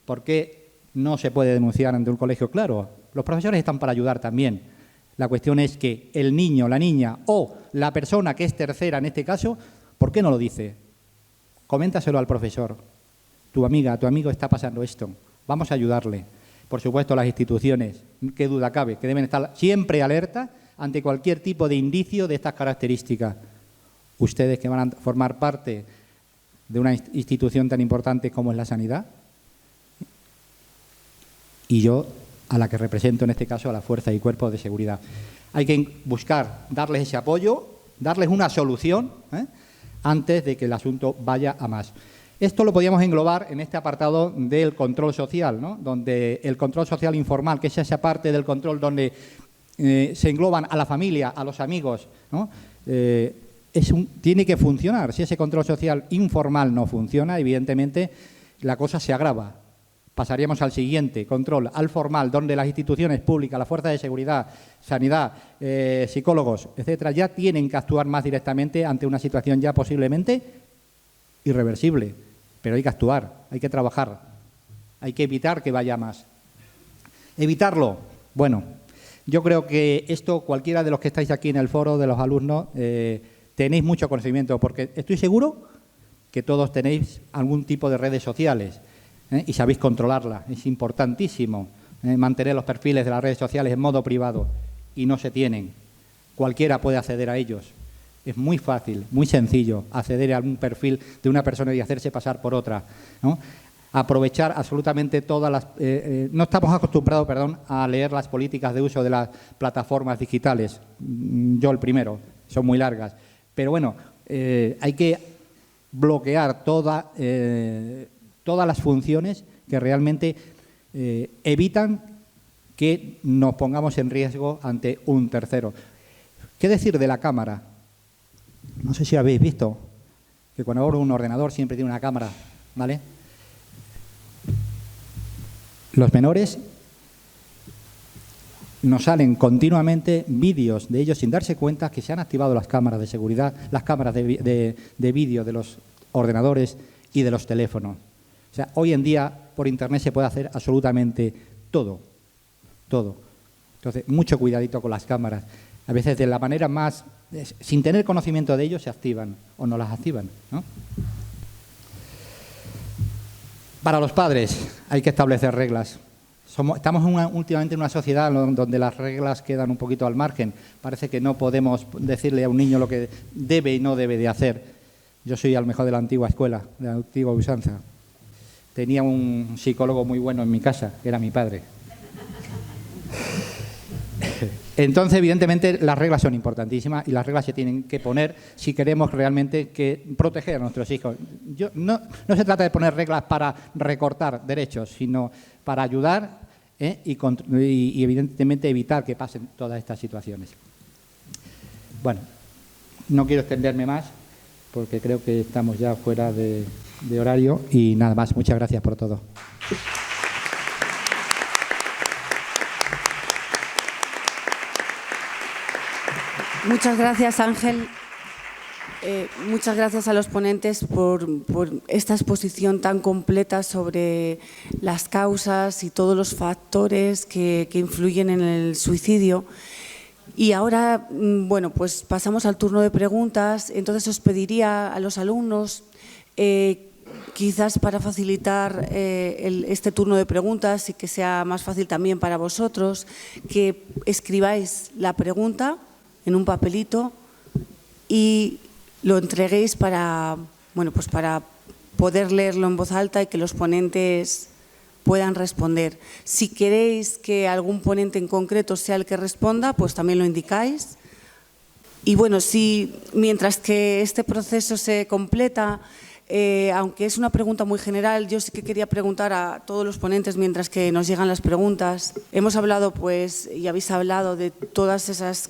¿Por qué no se puede denunciar ante un colegio? Claro, los profesores están para ayudar también. La cuestión es que el niño, la niña o la persona que es tercera en este caso, ¿por qué no lo dice? Coméntaselo al profesor. Tu amiga, tu amigo está pasando esto. Vamos a ayudarle. Por supuesto, las instituciones, qué duda cabe, que deben estar siempre alertas ante cualquier tipo de indicio de estas características. Ustedes que van a formar parte de una institución tan importante como es la sanidad, y yo a la que represento, en este caso, a la Fuerza y Cuerpos de Seguridad. Hay que buscar darles ese apoyo, darles una solución, antes de que el asunto vaya a más. Esto lo podíamos englobar en este apartado del control social, ¿no? Donde el control social informal, que es esa parte del control donde se engloban a la familia, a los amigos, ¿no? Tiene que funcionar. Si ese control social informal no funciona, evidentemente la cosa se agrava. Pasaríamos al siguiente control, al formal, donde las instituciones públicas, la fuerza de seguridad, sanidad, psicólogos, etcétera, ya tienen que actuar más directamente ante una situación ya posiblemente irreversible. Pero hay que actuar, hay que trabajar, hay que evitar que vaya más. Evitarlo, bueno, yo creo que esto, cualquiera de los que estáis aquí en el foro, de los alumnos, tenéis mucho conocimiento, porque estoy seguro que todos tenéis algún tipo de redes sociales. Y sabéis controlarla. Es importantísimo mantener los perfiles de las redes sociales en modo privado y no se tienen. Cualquiera puede acceder a ellos. Es muy fácil, muy sencillo acceder a algún perfil de una persona y hacerse pasar por otra, ¿no? Aprovechar absolutamente todas las... no estamos acostumbrados, a leer las políticas de uso de las plataformas digitales. Yo el primero, son muy largas. Pero bueno, hay que bloquear todas las funciones que realmente evitan que nos pongamos en riesgo ante un tercero. ¿Qué decir de la cámara? No sé si habéis visto que cuando abro un ordenador siempre tiene una cámara, ¿vale? Los menores nos salen continuamente vídeos de ellos sin darse cuenta que se han activado las cámaras de seguridad, las cámaras de vídeo de los ordenadores y de los teléfonos. O sea, hoy en día por Internet se puede hacer absolutamente todo, todo. Entonces, mucho cuidadito con las cámaras. A veces de la manera más, sin tener conocimiento de ellos, se activan o no las activan, ¿no? Para los padres hay que establecer reglas. Estamos últimamente en una sociedad donde las reglas quedan un poquito al margen. Parece que no podemos decirle a un niño lo que debe y no debe de hacer. Yo soy al mejor de la antigua escuela, de la antigua usanza. Tenía un psicólogo muy bueno en mi casa, que era mi padre. Entonces, evidentemente, las reglas son importantísimas y las reglas se tienen que poner si queremos realmente proteger a nuestros hijos. No se trata de poner reglas para recortar derechos, sino para ayudar y, evidentemente, evitar que pasen todas estas situaciones. Bueno, no quiero extenderme más porque creo que estamos ya fuera de horario y nada más. Muchas gracias por todo. Muchas gracias, Ángel. Muchas gracias a los ponentes por esta exposición tan completa sobre las causas y todos los factores que influyen en el suicidio. Y ahora, bueno, pues pasamos al turno de preguntas. Entonces os pediría a los alumnos, quizás para facilitar este turno de preguntas y que sea más fácil también para vosotros, que escribáis la pregunta en un papelito y lo entreguéis para poder leerlo en voz alta y que los ponentes puedan responder. Si queréis que algún ponente en concreto sea el que responda, pues también lo indicáis. Y bueno, si mientras que este proceso se completa, aunque es una pregunta muy general, yo sí que quería preguntar a todos los ponentes mientras que nos llegan las preguntas. Hemos hablado, y habéis hablado de todas esas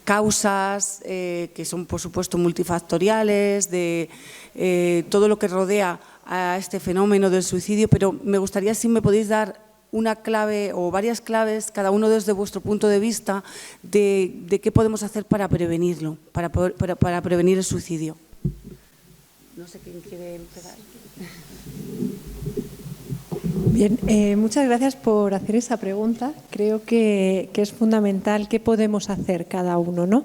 causas que son, por supuesto, multifactoriales, de todo lo que rodea a este fenómeno del suicidio, pero me gustaría si me podéis dar una clave o varias claves, cada uno desde vuestro punto de vista, de qué podemos hacer para prevenirlo, para prevenir el suicidio. No sé quién quiere empezar. Bien, muchas gracias por hacer esa pregunta. Creo que es fundamental qué podemos hacer cada uno, ¿no?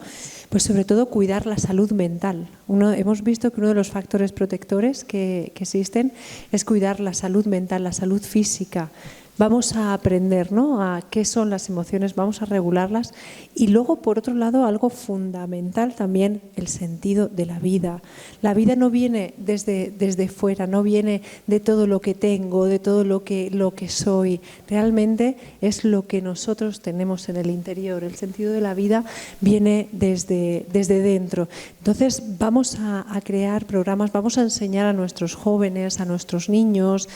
Pues sobre todo cuidar la salud mental. Hemos visto que uno de los factores protectores que existen es cuidar la salud mental, la salud física. vamos a aprender, ¿no?, a qué son las emociones, vamos a regularlas. Y luego, por otro lado, algo fundamental también, el sentido de la vida. La vida no viene desde fuera, no viene de todo lo que tengo, de todo lo que soy. Realmente es lo que nosotros tenemos en el interior. El sentido de la vida viene desde dentro. Entonces, vamos a crear programas, vamos a enseñar a nuestros jóvenes, a nuestros niños,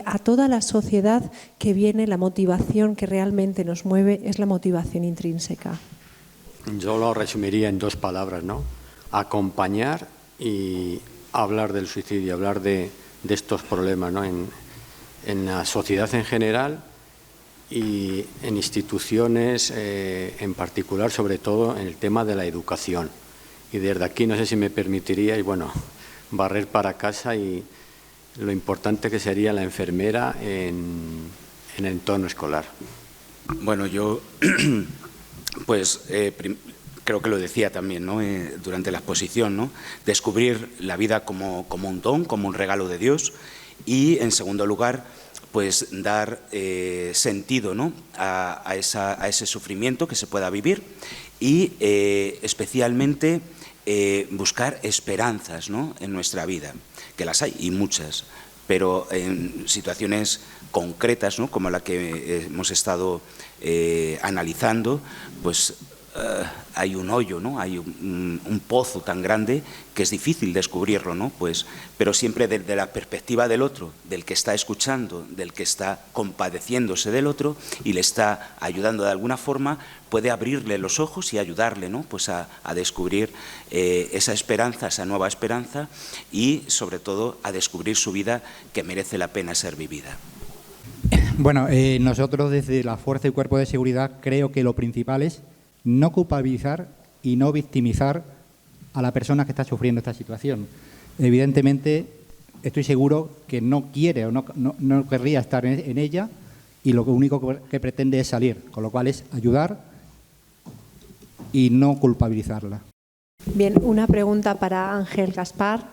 a toda la sociedad, que viene la motivación que realmente nos mueve, es la motivación intrínseca. Yo lo resumiría en 2 palabras, ¿no? Acompañar y hablar del suicidio, hablar de estos problemas, ¿no? En la sociedad en general y en instituciones en particular, sobre todo en el tema de la educación. Y desde aquí, no sé si me permitiríais, bueno, barrer para casa y lo importante que sería la enfermera en el entorno escolar. Bueno, yo pues creo que lo decía también, ¿no?, durante la exposición, ¿no?, descubrir la vida como un don, como un regalo de Dios, y en segundo lugar, pues dar sentido, ¿no?, a ese sufrimiento que se pueda vivir y especialmente buscar esperanzas, ¿no?, en nuestra vida, que las hay y muchas, pero en situaciones concretas, ¿no?, como la que hemos estado analizando, pues hay un hoyo, ¿no?, hay un pozo tan grande que es difícil descubrirlo, ¿no?, pues, pero siempre desde la perspectiva del otro, del que está escuchando, del que está compadeciéndose del otro y le está ayudando de alguna forma, puede abrirle los ojos y ayudarle, ¿no?, pues a descubrir esa esperanza, esa nueva esperanza y sobre todo a descubrir su vida, que merece la pena ser vivida. Bueno, nosotros desde la Fuerza y Cuerpo de Seguridad creo que lo principal es no culpabilizar y no victimizar a la persona que está sufriendo esta situación. Evidentemente, estoy seguro que no quiere o no querría estar en ella y lo único que pretende es salir, con lo cual es ayudar y no culpabilizarla. Bien, una pregunta para Ángel Gaspar.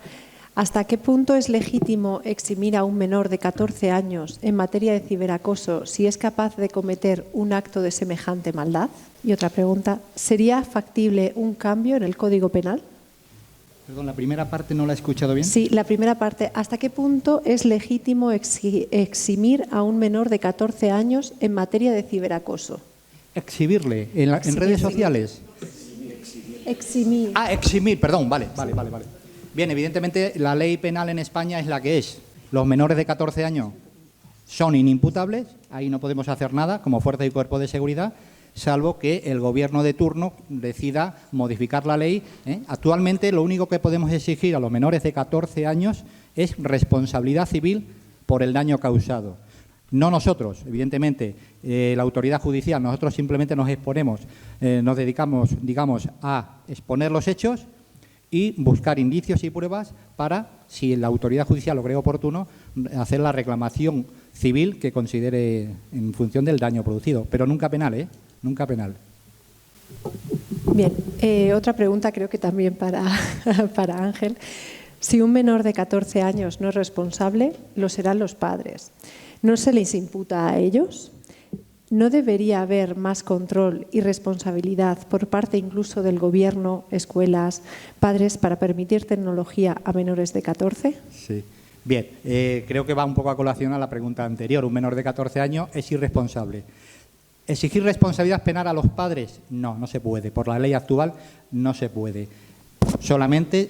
¿Hasta qué punto es legítimo eximir a un menor de 14 años en materia de ciberacoso si es capaz de cometer un acto de semejante maldad? Y otra pregunta, ¿sería factible un cambio en el Código Penal? Perdón, la primera parte no la he escuchado bien. Sí, la primera parte. ¿Hasta qué punto es legítimo eximir a un menor de 14 años en materia de ciberacoso? Exhibirle en redes sociales. Eximir. Ah, eximir, perdón, vale. Bien, evidentemente la ley penal en España es la que es. Los menores de 14 años son inimputables, ahí no podemos hacer nada como Fuerza y Cuerpo de Seguridad, salvo que el gobierno de turno decida modificar la ley. Actualmente lo único que podemos exigir a los menores de 14 años es responsabilidad civil por el daño causado. No nosotros, evidentemente, la autoridad judicial, nosotros simplemente nos exponemos, nos dedicamos, digamos, a exponer los hechos y buscar indicios y pruebas para, si la autoridad judicial lo cree oportuno, hacer la reclamación civil que considere en función del daño producido, pero nunca penal, nunca penal. Bien, otra pregunta creo que también para Ángel. Si un menor de 14 años no es responsable, lo serán los padres. ¿No se les imputa a ellos? ¿No debería haber más control y responsabilidad por parte incluso del gobierno, escuelas, padres para permitir tecnología a menores de 14? Sí. Bien, creo que va un poco a colación a la pregunta anterior. Un menor de 14 años es irresponsable. ¿Exigir responsabilidad penal a los padres? No, no se puede. Por la ley actual no se puede. Solamente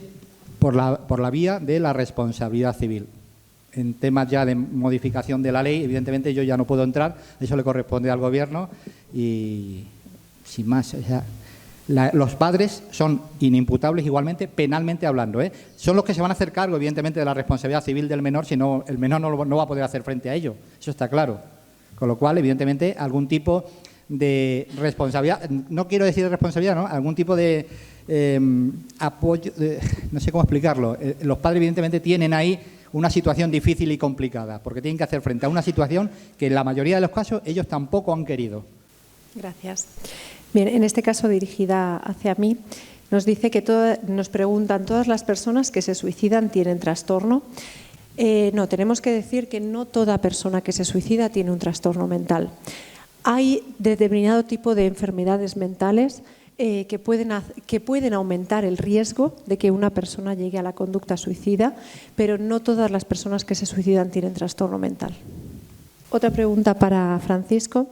por la vía de la responsabilidad civil. En temas ya de modificación de la ley, evidentemente yo ya no puedo entrar, eso le corresponde al Gobierno y sin más. O sea, los padres son inimputables igualmente, penalmente hablando. Son los que se van a hacer cargo, evidentemente, de la responsabilidad civil del menor, si no, el menor no va a poder hacer frente a ello. Eso está claro. Con lo cual, evidentemente, algún tipo de responsabilidad, no quiero decir responsabilidad, ¿no? Algún tipo de apoyo, no sé cómo explicarlo. Los padres, evidentemente, tienen ahí una situación difícil y complicada, porque tienen que hacer frente a una situación que en la mayoría de los casos ellos tampoco han querido. Gracias. Bien, en este caso dirigida hacia mí, nos dice que nos preguntan, ¿todas las personas que se suicidan tienen trastorno? No, tenemos que decir que no toda persona que se suicida tiene un trastorno mental. Hay determinado tipo de enfermedades mentales que pueden aumentar el riesgo de que una persona llegue a la conducta suicida, pero no todas las personas que se suicidan tienen trastorno mental. Otra pregunta para Francisco.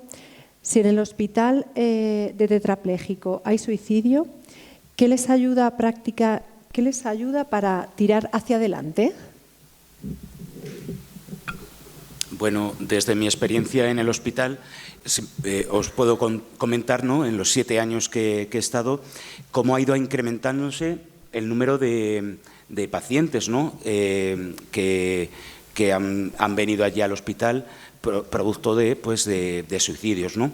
Si en el hospital de tetrapléjico hay suicidio, ¿qué les ayuda para tirar hacia adelante? Bueno, desde mi experiencia en el hospital, os puedo comentar, ¿no?, en los 7 años que he estado, cómo ha ido incrementándose el número de pacientes, ¿no?, que han venido allí al hospital producto de suicidios, ¿no?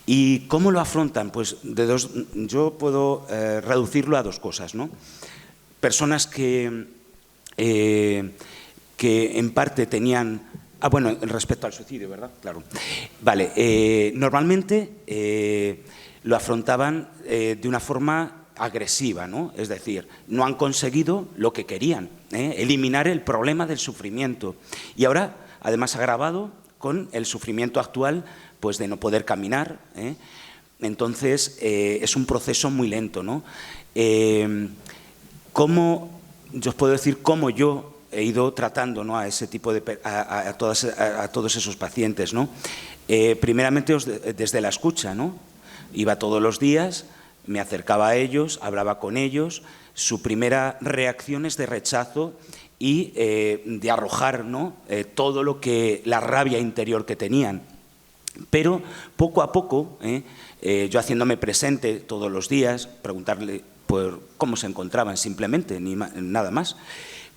¿Y cómo lo afrontan? Pues yo puedo reducirlo a 2 cosas, ¿no? Personas que en parte tenían... bueno, respecto al suicidio, ¿verdad? Claro. Vale, normalmente lo afrontaban de una forma agresiva, ¿no? Es decir, no han conseguido lo que querían, eliminar el problema del sufrimiento. Y ahora, además, agravado con el sufrimiento actual, pues de no poder caminar. Entonces, es un proceso muy lento, ¿no? Yo os puedo decir cómo yo he ido tratando, ¿no?, a ese tipo a todos esos pacientes, ¿no? Primeramente desde la escucha, ¿no? Iba todos los días, me acercaba a ellos, hablaba con ellos. Su primera reacción es de rechazo y de arrojar, ¿no?, todo la rabia interior que tenían. Pero poco a poco, yo haciéndome presente todos los días, preguntarle por cómo se encontraban simplemente, nada más,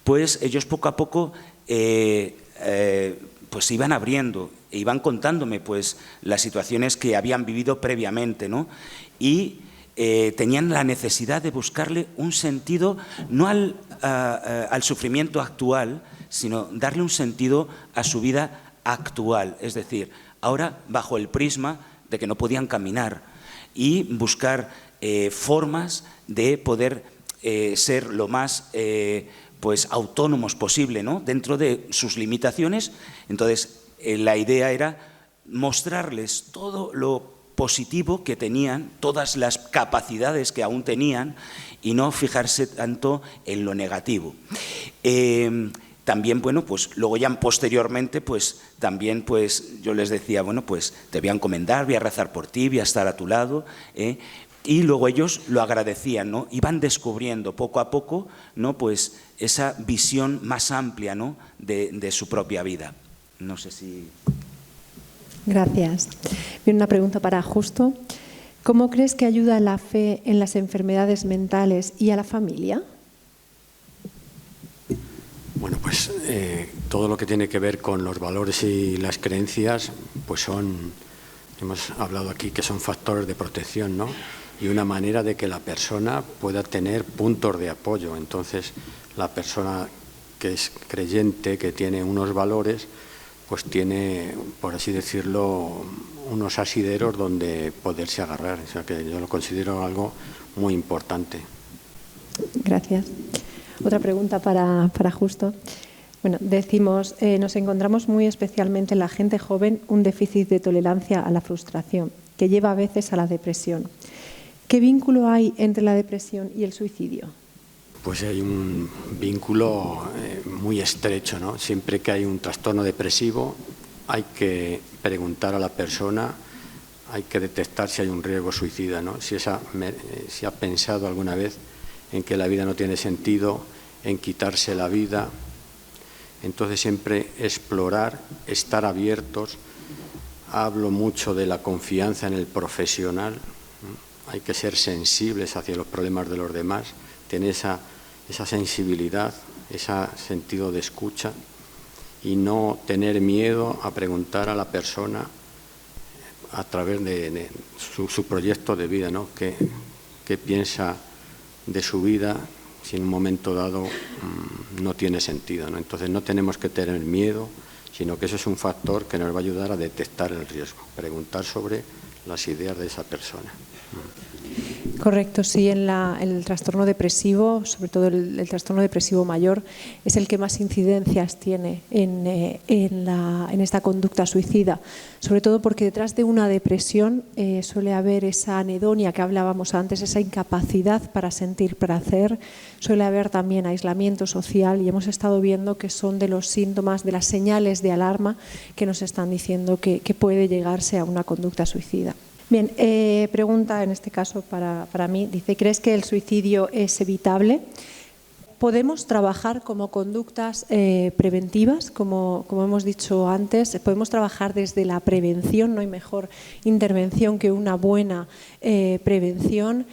pues ellos poco a poco pues iban abriendo e iban contándome pues las situaciones que habían vivido previamente, ¿no? Y tenían la necesidad de buscarle un sentido, no al sufrimiento actual, sino darle un sentido a su vida actual, es decir, ahora bajo el prisma de que no podían caminar y buscar formas de poder ser lo más pues autónomos posible, ¿no?, dentro de sus limitaciones. Entonces, la idea era mostrarles todo lo positivo que tenían, todas las capacidades que aún tenían y no fijarse tanto en lo negativo. También, bueno, pues luego ya posteriormente, pues también pues yo les decía, bueno, pues te voy a encomendar, voy a rezar por ti, voy a estar a tu lado, y luego ellos lo agradecían, ¿no? Iban descubriendo poco a poco, ¿no?, pues esa visión más amplia, ¿no?, de su propia vida. No sé si... Gracias. Bien, una pregunta para Justo. ¿Cómo crees que ayuda la fe en las enfermedades mentales y a la familia? Bueno, pues todo lo que tiene que ver con los valores y las creencias, pues hemos hablado aquí que son factores de protección, ¿no?, y una manera de que la persona pueda tener puntos de apoyo. Entonces, la persona que es creyente, que tiene unos valores, pues tiene, por así decirlo, unos asideros donde poderse agarrar. O sea que yo lo considero algo muy importante. Gracias. Otra pregunta para Justo. Bueno, decimos, nos encontramos muy especialmente en la gente joven un déficit de tolerancia a la frustración, que lleva a veces a la depresión. ¿Qué vínculo hay entre la depresión y el suicidio? Pues hay un vínculo muy estrecho, ¿no? Siempre que hay un trastorno depresivo hay que preguntar a la persona, hay que detectar si hay un riesgo suicida, ¿no? Si ha pensado alguna vez en que la vida no tiene sentido, en quitarse la vida. Entonces siempre explorar, estar abiertos. Hablo mucho de la confianza en el profesional. Hay que ser sensibles hacia los problemas de los demás, tener esa sensibilidad, ese sentido de escucha y no tener miedo a preguntar a la persona a través de su proyecto de vida, ¿no? ¿Qué piensa de su vida si en un momento dado no tiene sentido, ¿no? Entonces no tenemos que tener miedo, sino que eso es un factor que nos va a ayudar a detectar el riesgo, preguntar sobre las ideas de esa persona. Correcto, sí, en el trastorno depresivo, sobre todo el trastorno depresivo mayor, es el que más incidencias tiene en esta conducta suicida, sobre todo porque detrás de una depresión suele haber esa anedonia que hablábamos antes, esa incapacidad para sentir placer, suele haber también aislamiento social y hemos estado viendo que son de los síntomas, de las señales de alarma que nos están diciendo que puede llegarse a una conducta suicida. Bien, pregunta en este caso para mí, dice, ¿crees que el suicidio es evitable? Podemos trabajar como conductas preventivas, como hemos dicho antes, podemos trabajar desde la prevención, no hay mejor intervención que una buena prevención.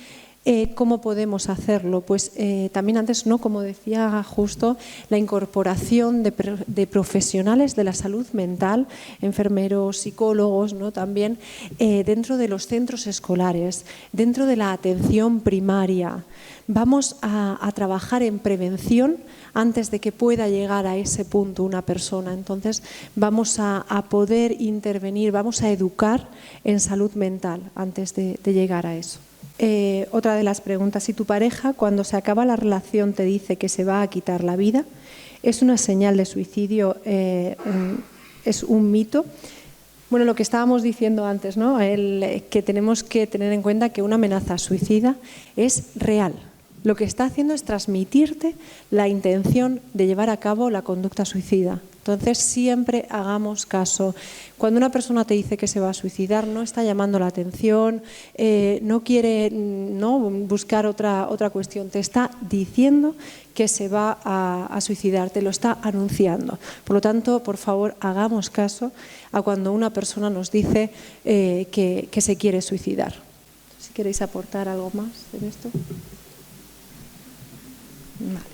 ¿Cómo podemos hacerlo? Pues también antes, ¿no? Como decía justo, la incorporación de profesionales de la salud mental, enfermeros, psicólogos, ¿no? También dentro de los centros escolares, dentro de la atención primaria. Vamos a trabajar en prevención antes de que pueda llegar a ese punto una persona. Entonces vamos a poder intervenir, vamos a educar en salud mental antes de llegar a eso. Otra de las preguntas, si tu pareja cuando se acaba la relación te dice que se va a quitar la vida, ¿es una señal de suicidio? ¿Es un mito? Bueno, lo que estábamos diciendo antes, ¿no? Que tenemos que tener en cuenta que una amenaza suicida es real. Lo que está haciendo es transmitirte la intención de llevar a cabo la conducta suicida. Entonces, siempre hagamos caso. Cuando una persona te dice que se va a suicidar, no está llamando la atención, no quiere buscar otra cuestión, te está diciendo que se va a suicidar, te lo está anunciando. Por lo tanto, por favor, hagamos caso a cuando una persona nos dice que se quiere suicidar. Si queréis aportar algo más en esto. Vale.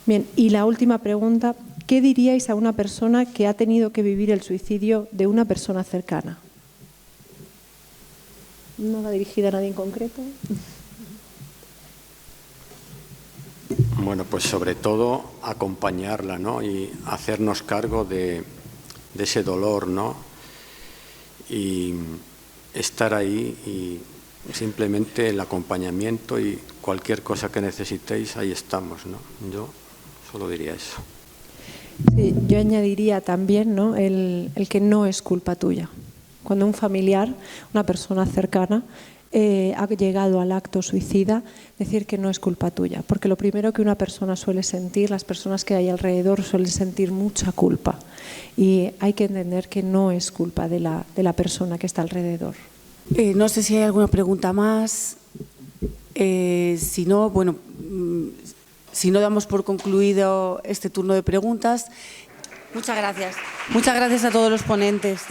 Bien, y la última pregunta, ¿qué diríais a una persona que ha tenido que vivir el suicidio de una persona cercana? ¿No va dirigida a nadie en concreto? Bueno, pues sobre todo acompañarla, ¿no? Y hacernos cargo de ese dolor, ¿no? Y estar ahí y simplemente el acompañamiento y cualquier cosa que necesitéis, ahí estamos, ¿no? Yo solo diría eso. Sí, yo añadiría también, ¿no? el que no es culpa tuya. Cuando un familiar, una persona cercana, ha llegado al acto suicida, decir que no es culpa tuya. Porque lo primero que una persona suele sentir, las personas que hay alrededor suelen sentir mucha culpa. Y hay que entender que no es culpa de la persona que está alrededor. No sé si hay alguna pregunta más. Si no, bueno, si no, damos por concluido este turno de preguntas. Muchas gracias. Muchas gracias a todos los ponentes.